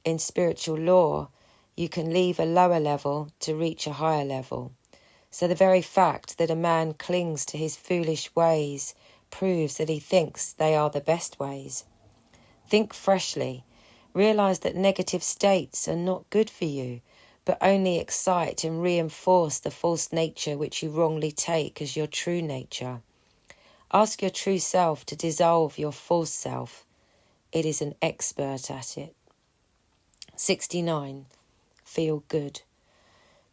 In spiritual law, you can leave a lower level to reach a higher level. So the very fact that a man clings to his foolish ways proves that he thinks they are the best ways. Think freshly. Realize that negative states are not good for you, but only excite and reinforce the false nature which you wrongly take as your true nature. Ask your true self to dissolve your false self. It is an expert at it. 69. Feel good.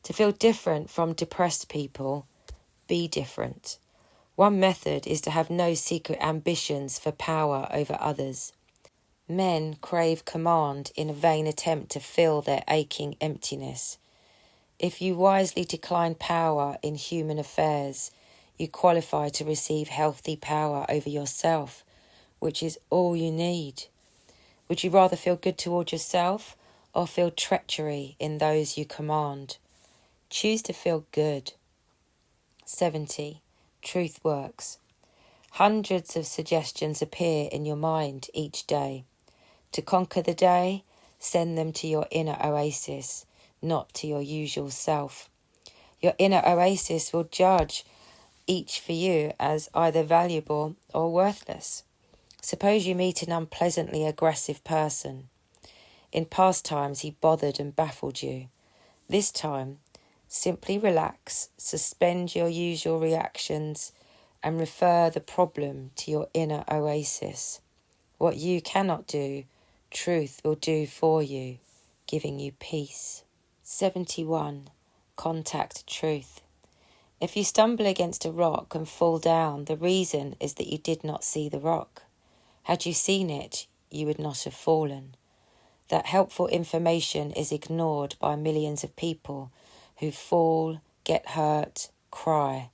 To feel different from depressed people, be different. One method is to have no secret ambitions for power over others. Men crave command in a vain attempt to fill their aching emptiness. If you wisely decline power in human affairs, you qualify to receive healthy power over yourself, which is all you need. Would you rather feel good toward yourself or feel treachery in those you command? Choose to feel good. 70. Truth works. Hundreds of suggestions appear in your mind each day. To conquer the day, send them to your inner oasis, not to your usual self. Your inner oasis will judge each for you as either valuable or worthless. Suppose you meet an unpleasantly aggressive person. In past times he bothered and baffled you. This time, simply relax, suspend your usual reactions, and refer the problem to your inner oasis. What you cannot do, truth will do for you, giving you peace. 71. Contact truth. If you stumble against a rock and fall down, the reason is that you did not see the rock. Had you seen it, you would not have fallen. That helpful information is ignored by millions of people who fall, get hurt, cry.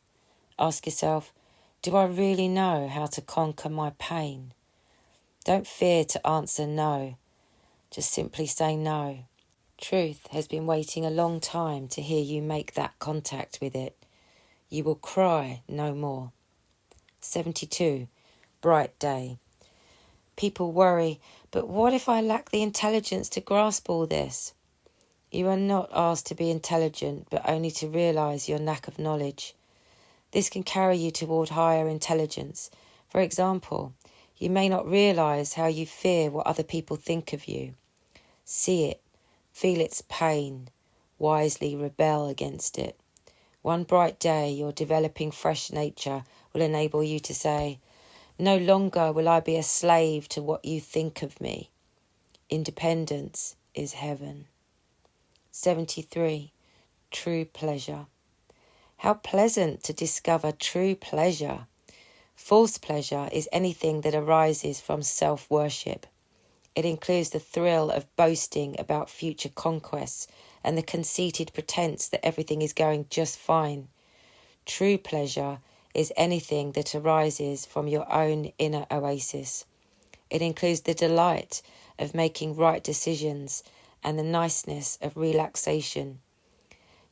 Ask yourself, do I really know how to conquer my pain? Don't fear to answer no. Just simply say no. Truth has been waiting a long time to hear you make that contact with it. You will cry no more. 72. Bright day. People worry, but what if I lack the intelligence to grasp all this? You are not asked to be intelligent, but only to realise your lack of knowledge. This can carry you toward higher intelligence. For example, you may not realise how you fear what other people think of you. See it, feel its pain, wisely rebel against it. One bright day, your developing fresh nature will enable you to say, no longer will I be a slave to what you think of me. Independence is heaven. 73. True pleasure. How pleasant to discover true pleasure. False pleasure is anything that arises from self-worship. It includes the thrill of boasting about future conquests and the conceited pretense that everything is going just fine. True pleasure is anything that arises from your own inner oasis. It includes the delight of making right decisions and the niceness of relaxation.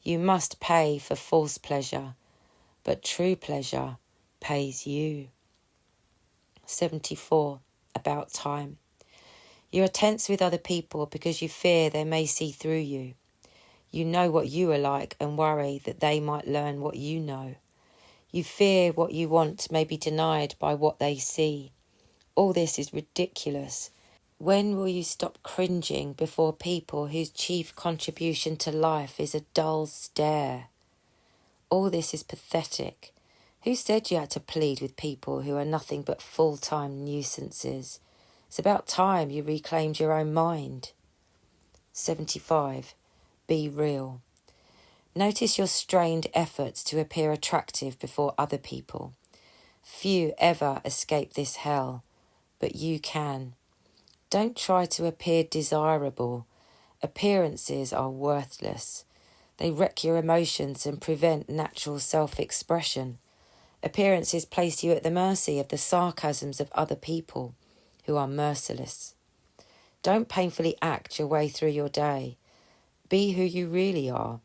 You must pay for false pleasure, but true pleasure pays you. 74. About time. You are tense with other people because you fear they may see through you. You know what you are like and worry that they might learn what you know. You fear what you want may be denied by what they see. All this is ridiculous. When will you stop cringing before people whose chief contribution to life is a dull stare? All this is pathetic. Who said you had to plead with people who are nothing but full-time nuisances? It's about time you reclaimed your own mind. 75. Be real. Notice your strained efforts to appear attractive before other people. Few ever escape this hell, but you can. Don't try to appear desirable. Appearances are worthless. They wreck your emotions and prevent natural self-expression. Appearances place you at the mercy of the sarcasms of other people who are merciless. Don't painfully act your way through your day. Be who you really are.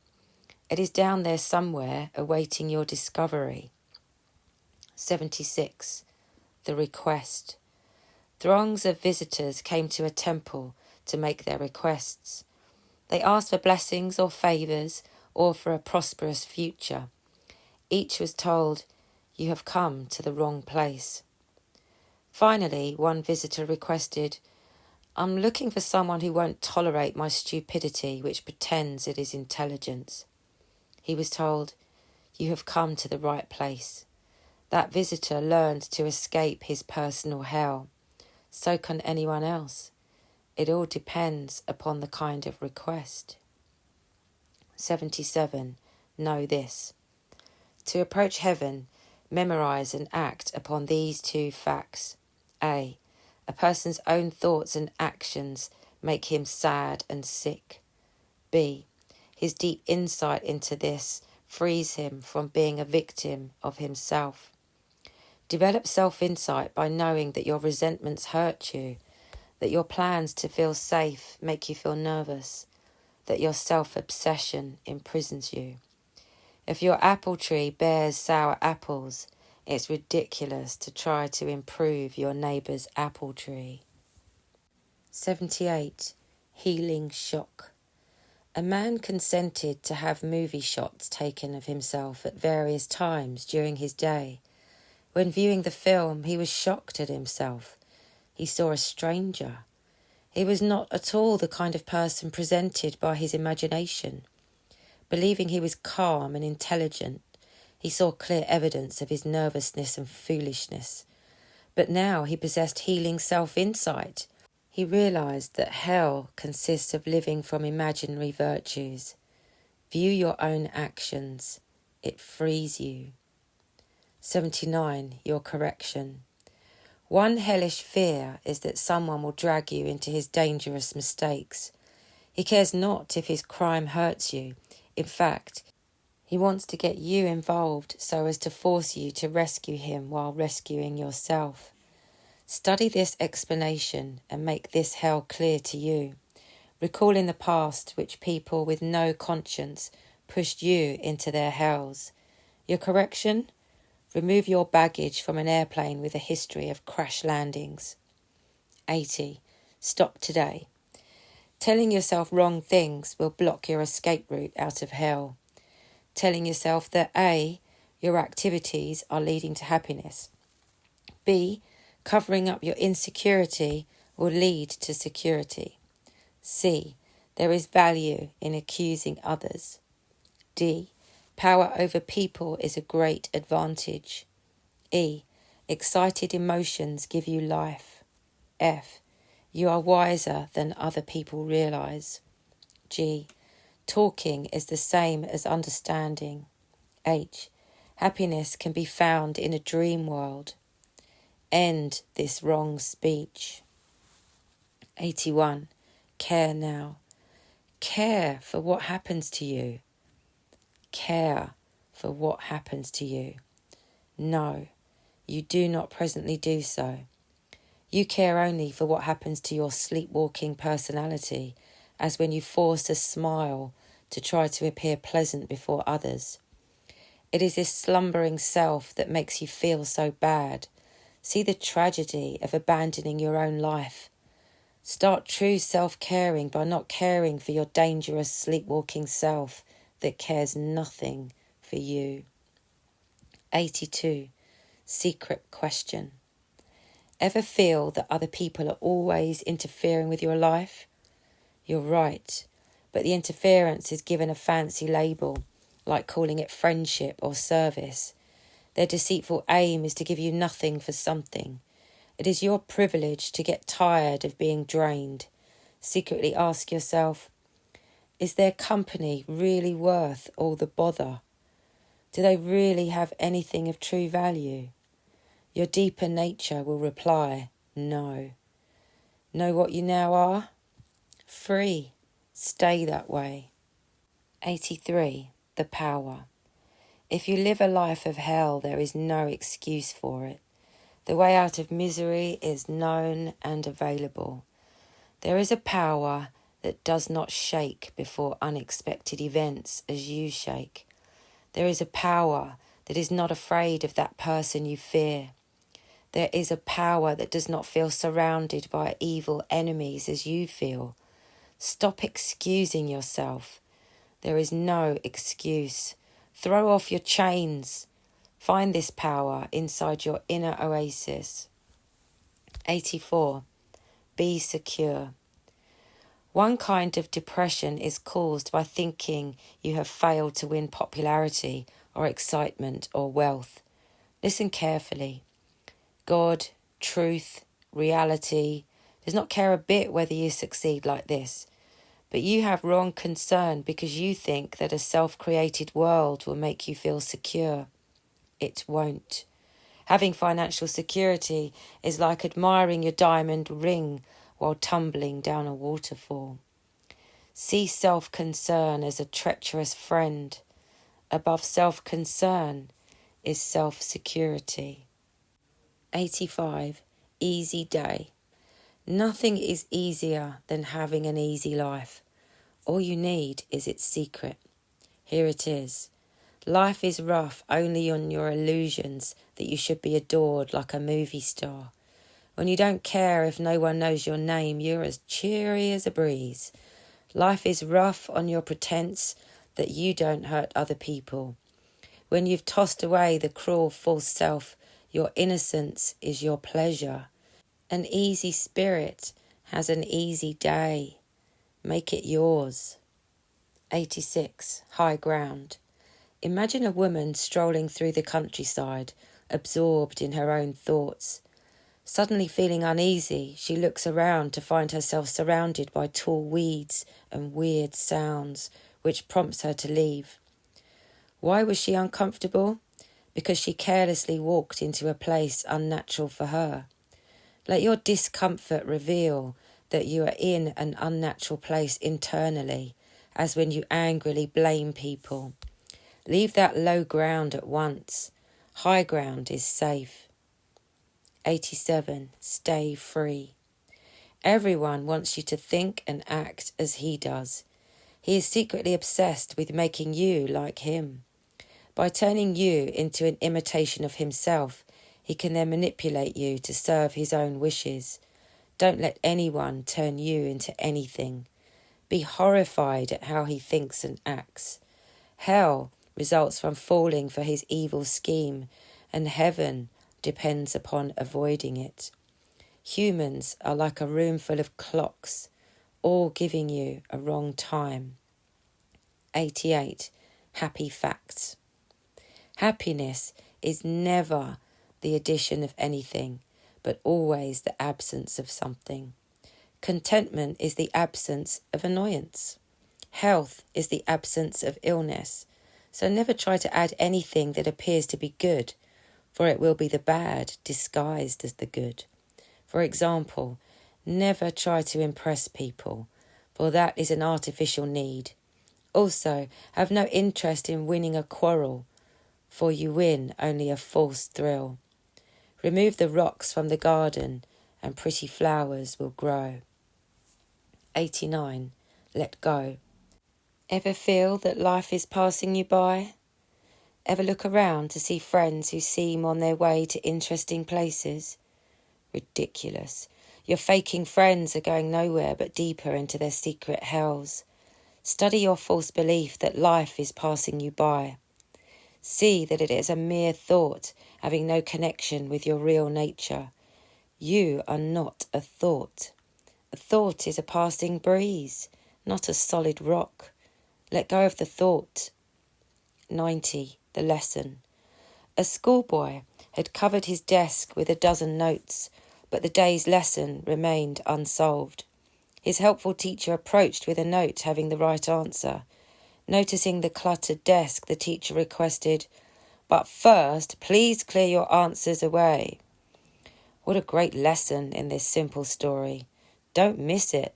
It is down there somewhere awaiting your discovery. 76. The request. Throngs of visitors came to a temple to make their requests. They asked for blessings or favours or for a prosperous future. Each was told, you have come to the wrong place. Finally, one visitor requested, I'm looking for someone who won't tolerate my stupidity, which pretends it is intelligence. He was told, you have come to the right place. That visitor learned to escape his personal hell. So can anyone else. It all depends upon the kind of request. 77. Know this. To approach heaven, memorize and act upon these two facts. A person's own thoughts and actions make him sad and sick. B, His deep insight into this frees him from being a victim of himself. Develop self-insight by knowing that your resentments hurt you, that your plans to feel safe make you feel nervous, that your self-obsession imprisons you. If your apple tree bears sour apples, it's ridiculous to try to improve your neighbour's apple tree. 78. Healing shock. A man consented to have movie shots taken of himself at various times during his day. When viewing the film, he was shocked at himself. He saw a stranger. He was not at all the kind of person presented by his imagination. Believing he was calm and intelligent, he saw clear evidence of his nervousness and foolishness. But now he possessed healing self-insight. He realised that hell consists of living from imaginary virtues. View your own actions. It frees you. 79. Your correction. One hellish fear is that someone will drag you into his dangerous mistakes. He cares not if his crime hurts you. In fact, he wants to get you involved so as to force you to rescue him while rescuing yourself. Study this explanation and make this hell clear to you. Recall in the past which people with no conscience pushed you into their hells. Your correction? Remove your baggage from an airplane with a history of crash landings. 80. Stop today. Telling yourself wrong things will block your escape route out of hell. Telling yourself that A, your activities are leading to happiness. B, covering up your insecurity will lead to security. C, there is value in accusing others. D, power over people is a great advantage. E, excited emotions give you life. F, you are wiser than other people realise. G, talking is the same as understanding. H, happiness can be found in a dream world. End this wrong speech. 81. Care now. Care for what happens to you. Care for what happens to you. No, you do not presently do so. You care only for what happens to your sleepwalking personality, as when you force a smile to try to appear pleasant before others. It is this slumbering self that makes you feel so bad. See the tragedy of abandoning your own life. Start true self-caring by not caring for your dangerous sleepwalking self that cares nothing for you. 82. Secret question. Ever feel that other people are always interfering with your life? You're right, but the interference is given a fancy label, like calling it friendship or service. Their deceitful aim is to give you nothing for something. It is your privilege to get tired of being drained. Secretly ask yourself, is their company really worth all the bother? Do they really have anything of true value? Your deeper nature will reply, no. Know what you now are? Free. Stay that way. 83. The power. If you live a life of hell, there is no excuse for it. The way out of misery is known and available. There is a power that does not shake before unexpected events as you shake. There is a power that is not afraid of that person you fear. There is a power that does not feel surrounded by evil enemies as you feel. Stop excusing yourself. There is no excuse. Throw off your chains. Find this power inside your inner oasis. 84. Be secure. One kind of depression is caused by thinking you have failed to win popularity or excitement or wealth. Listen carefully. God, truth, reality does not care a bit whether you succeed like this. But you have wrong concern because you think that a self-created world will make you feel secure. It won't. Having financial security is like admiring your diamond ring while tumbling down a waterfall. See self-concern as a treacherous friend. Above self-concern is self-security. 85. Easy day. Nothing is easier than having an easy life. All you need is its secret. Here it is. Life is rough only on your illusions that you should be adored like a movie star. When you don't care if no one knows your name, you're as cheery as a breeze. Life is rough on your pretense that you don't hurt other people. When you've tossed away the cruel false self, your innocence is your pleasure. An easy spirit has an easy day. Make it yours. 86. High ground. Imagine a woman strolling through the countryside, absorbed in her own thoughts. Suddenly feeling uneasy, she looks around to find herself surrounded by tall weeds and weird sounds, which prompts her to leave. Why was she uncomfortable? Because she carelessly walked into a place unnatural for her. Let your discomfort reveal that you are in an unnatural place internally, as when you angrily blame people. Leave that low ground at once. High ground is safe. 87. Stay free. Everyone wants you to think and act as he does. He is secretly obsessed with making you like him. By turning you into an imitation of himself, he can then manipulate you to serve his own wishes. Don't let anyone turn you into anything. Be horrified at how he thinks and acts. Hell results from falling for his evil scheme, and heaven depends upon avoiding it. Humans are like a room full of clocks, all giving you a wrong time. 88. Happy facts. Happiness is never the addition of anything, but always the absence of something. Contentment is the absence of annoyance. Health is the absence of illness. So never try to add anything that appears to be good, for it will be the bad disguised as the good. For example, never try to impress people, for that is an artificial need. Also, have no interest in winning a quarrel, for you win only a false thrill. Remove the rocks from the garden, and pretty flowers will grow. 89. Let go. Ever feel that life is passing you by? Ever look around to see friends who seem on their way to interesting places? Ridiculous. Your faking friends are going nowhere but deeper into their secret hells. Study your false belief that life is passing you by. See that it is a mere thought, having no connection with your real nature. You are not a thought. A thought is a passing breeze, not a solid rock. Let go of the thought. 90. The lesson. A schoolboy had covered his desk with a dozen notes, but the day's lesson remained unsolved. His helpful teacher approached with a note having the right answer. Noticing the cluttered desk, the teacher requested, "But first, please clear your answers away." What a great lesson in this simple story. Don't miss it.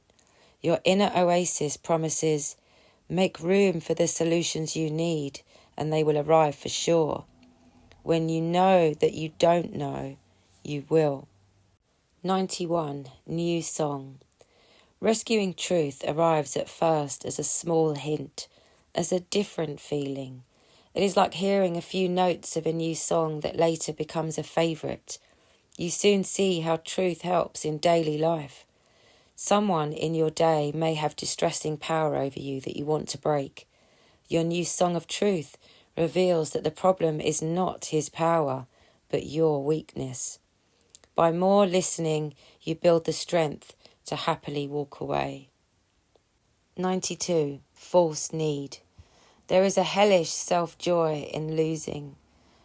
Your inner oasis promises, make room for the solutions you need, and they will arrive for sure. When you know that you don't know, you will. 91. New song. Rescuing truth arrives at first as a small hint, as a different feeling. It is like hearing a few notes of a new song that later becomes a favourite. You soon see how truth helps in daily life. Someone in your day may have distressing power over you that you want to break. Your new song of truth reveals that the problem is not his power, but your weakness. By more listening, you build the strength to happily walk away. 92. False need. There is a hellish self-joy in losing.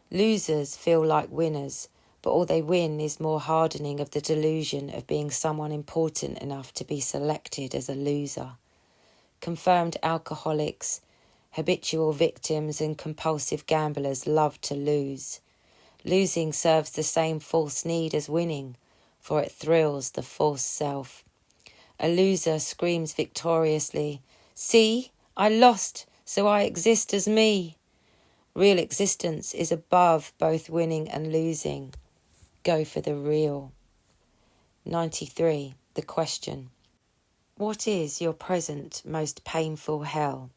Losers feel like winners, but all they win is more hardening of the delusion of being someone important enough to be selected as a loser. Confirmed alcoholics, habitual victims and compulsive gamblers love to lose. Losing serves the same false need as winning, for it thrills the false self. A loser screams victoriously, See, I lost, so I exist as me. Real existence is above both winning and losing. Go for the real. 93. The question. What is your present most painful hell?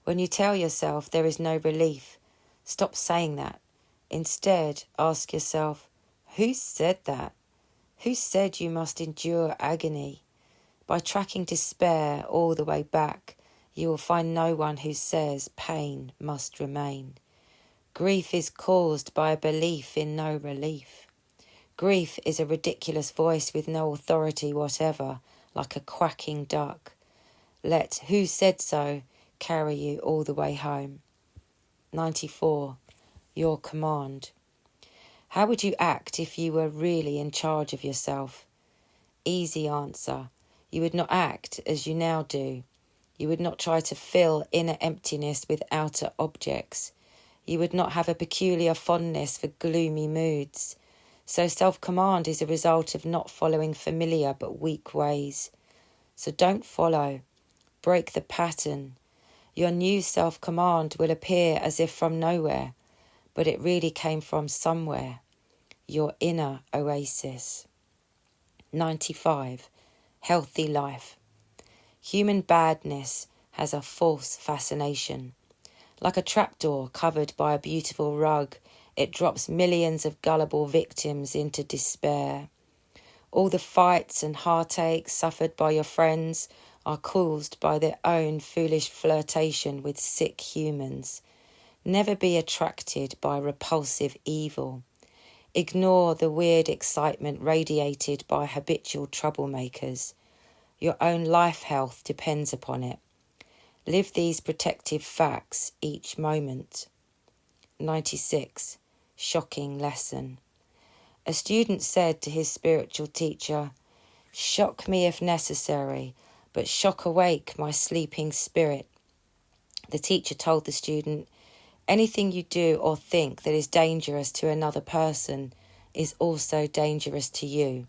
When you tell yourself there is no relief, stop saying that. Instead, ask yourself, who said that? Who said you must endure agony? By tracking despair all the way back, you will find no one who says pain must remain. Grief is caused by a belief in no relief. Grief is a ridiculous voice with no authority whatever, like a quacking duck. Let who said so carry you all the way home. 94. Your command. How would you act if you were really in charge of yourself? Easy answer. You would not act as you now do. You would not try to fill inner emptiness with outer objects. You would not have a peculiar fondness for gloomy moods. So self-command is a result of not following familiar but weak ways. So don't follow. Break the pattern. Your new self-command will appear as if from nowhere, but it really came from somewhere. Your inner oasis. 95. Healthy life. Human badness has a false fascination. Like a trapdoor covered by a beautiful rug, it drops millions of gullible victims into despair. All the fights and heartaches suffered by your friends are caused by their own foolish flirtation with sick humans. Never be attracted by repulsive evil. Ignore the weird excitement radiated by habitual troublemakers. Your own life health depends upon it. Live these protective facts each moment. 96. Shocking lesson. A student said to his spiritual teacher, "Shock me if necessary, but shock awake my sleeping spirit." The teacher told the student, "Anything you do or think that is dangerous to another person is also dangerous to you."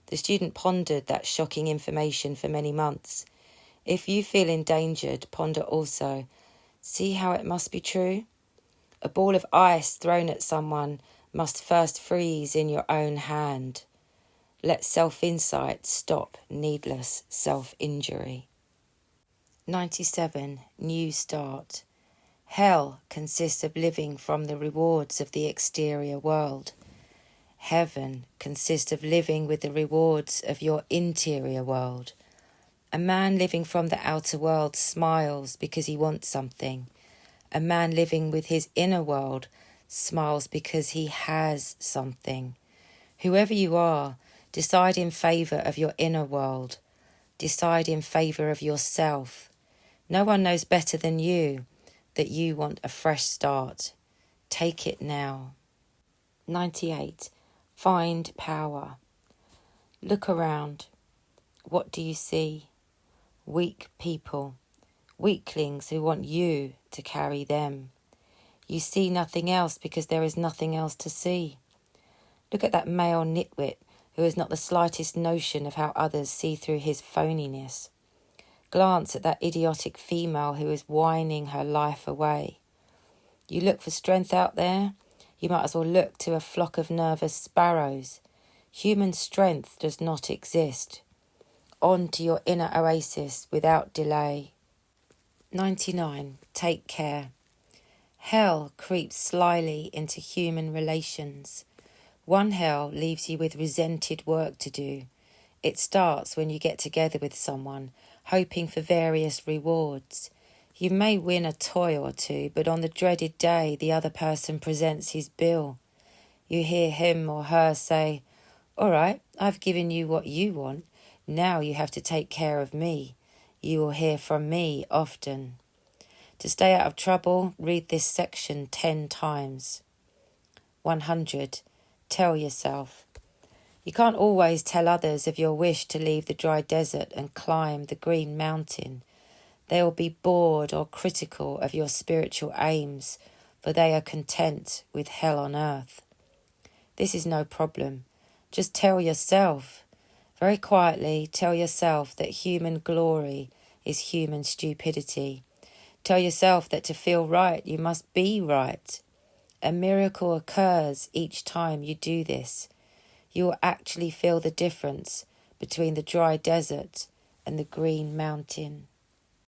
The student pondered that shocking information for many months. If you feel endangered, ponder also, see how it must be true? A ball of ice thrown at someone must first freeze in your own hand. Let self-insight stop needless self-injury. 97. New start. Hell consists of living from the rewards of the exterior world. Heaven consists of living with the rewards of your interior world. A man living from the outer world smiles because he wants something. A man living with his inner world smiles because he has something. Whoever you are, decide in favour of your inner world. Decide in favour of yourself. No one knows better than you that you want a fresh start. Take it now. 98. Find power. Look around. What do you see? Weak people. Weaklings who want you to carry them. You see nothing else because there is nothing else to see. Look at that male nitwit who has not the slightest notion of how others see through his phoniness. Glance at that idiotic female who is whining her life away. You look for strength out there? You might as well look to a flock of nervous sparrows. Human strength does not exist. On to your inner oasis without delay. 99. Take care. Hell creeps slyly into human relations. One hell leaves you with resented work to do. It starts when you get together with someone, hoping for various rewards. You may win a toy or two, but on the dreaded day the other person presents his bill. You hear him or her say, "All right, I've given you what you want. Now you have to take care of me. You will hear from me often." To stay out of trouble, read this section 10 times. 100. Tell yourself. You can't always tell others of your wish to leave the dry desert and climb the green mountain. They will be bored or critical of your spiritual aims, for they are content with hell on earth. This is no problem. Just tell yourself. Very quietly tell yourself that human glory is human stupidity. Tell yourself that to feel right, you must be right. A miracle occurs each time you do this. You will actually feel the difference between the dry desert and the green mountain.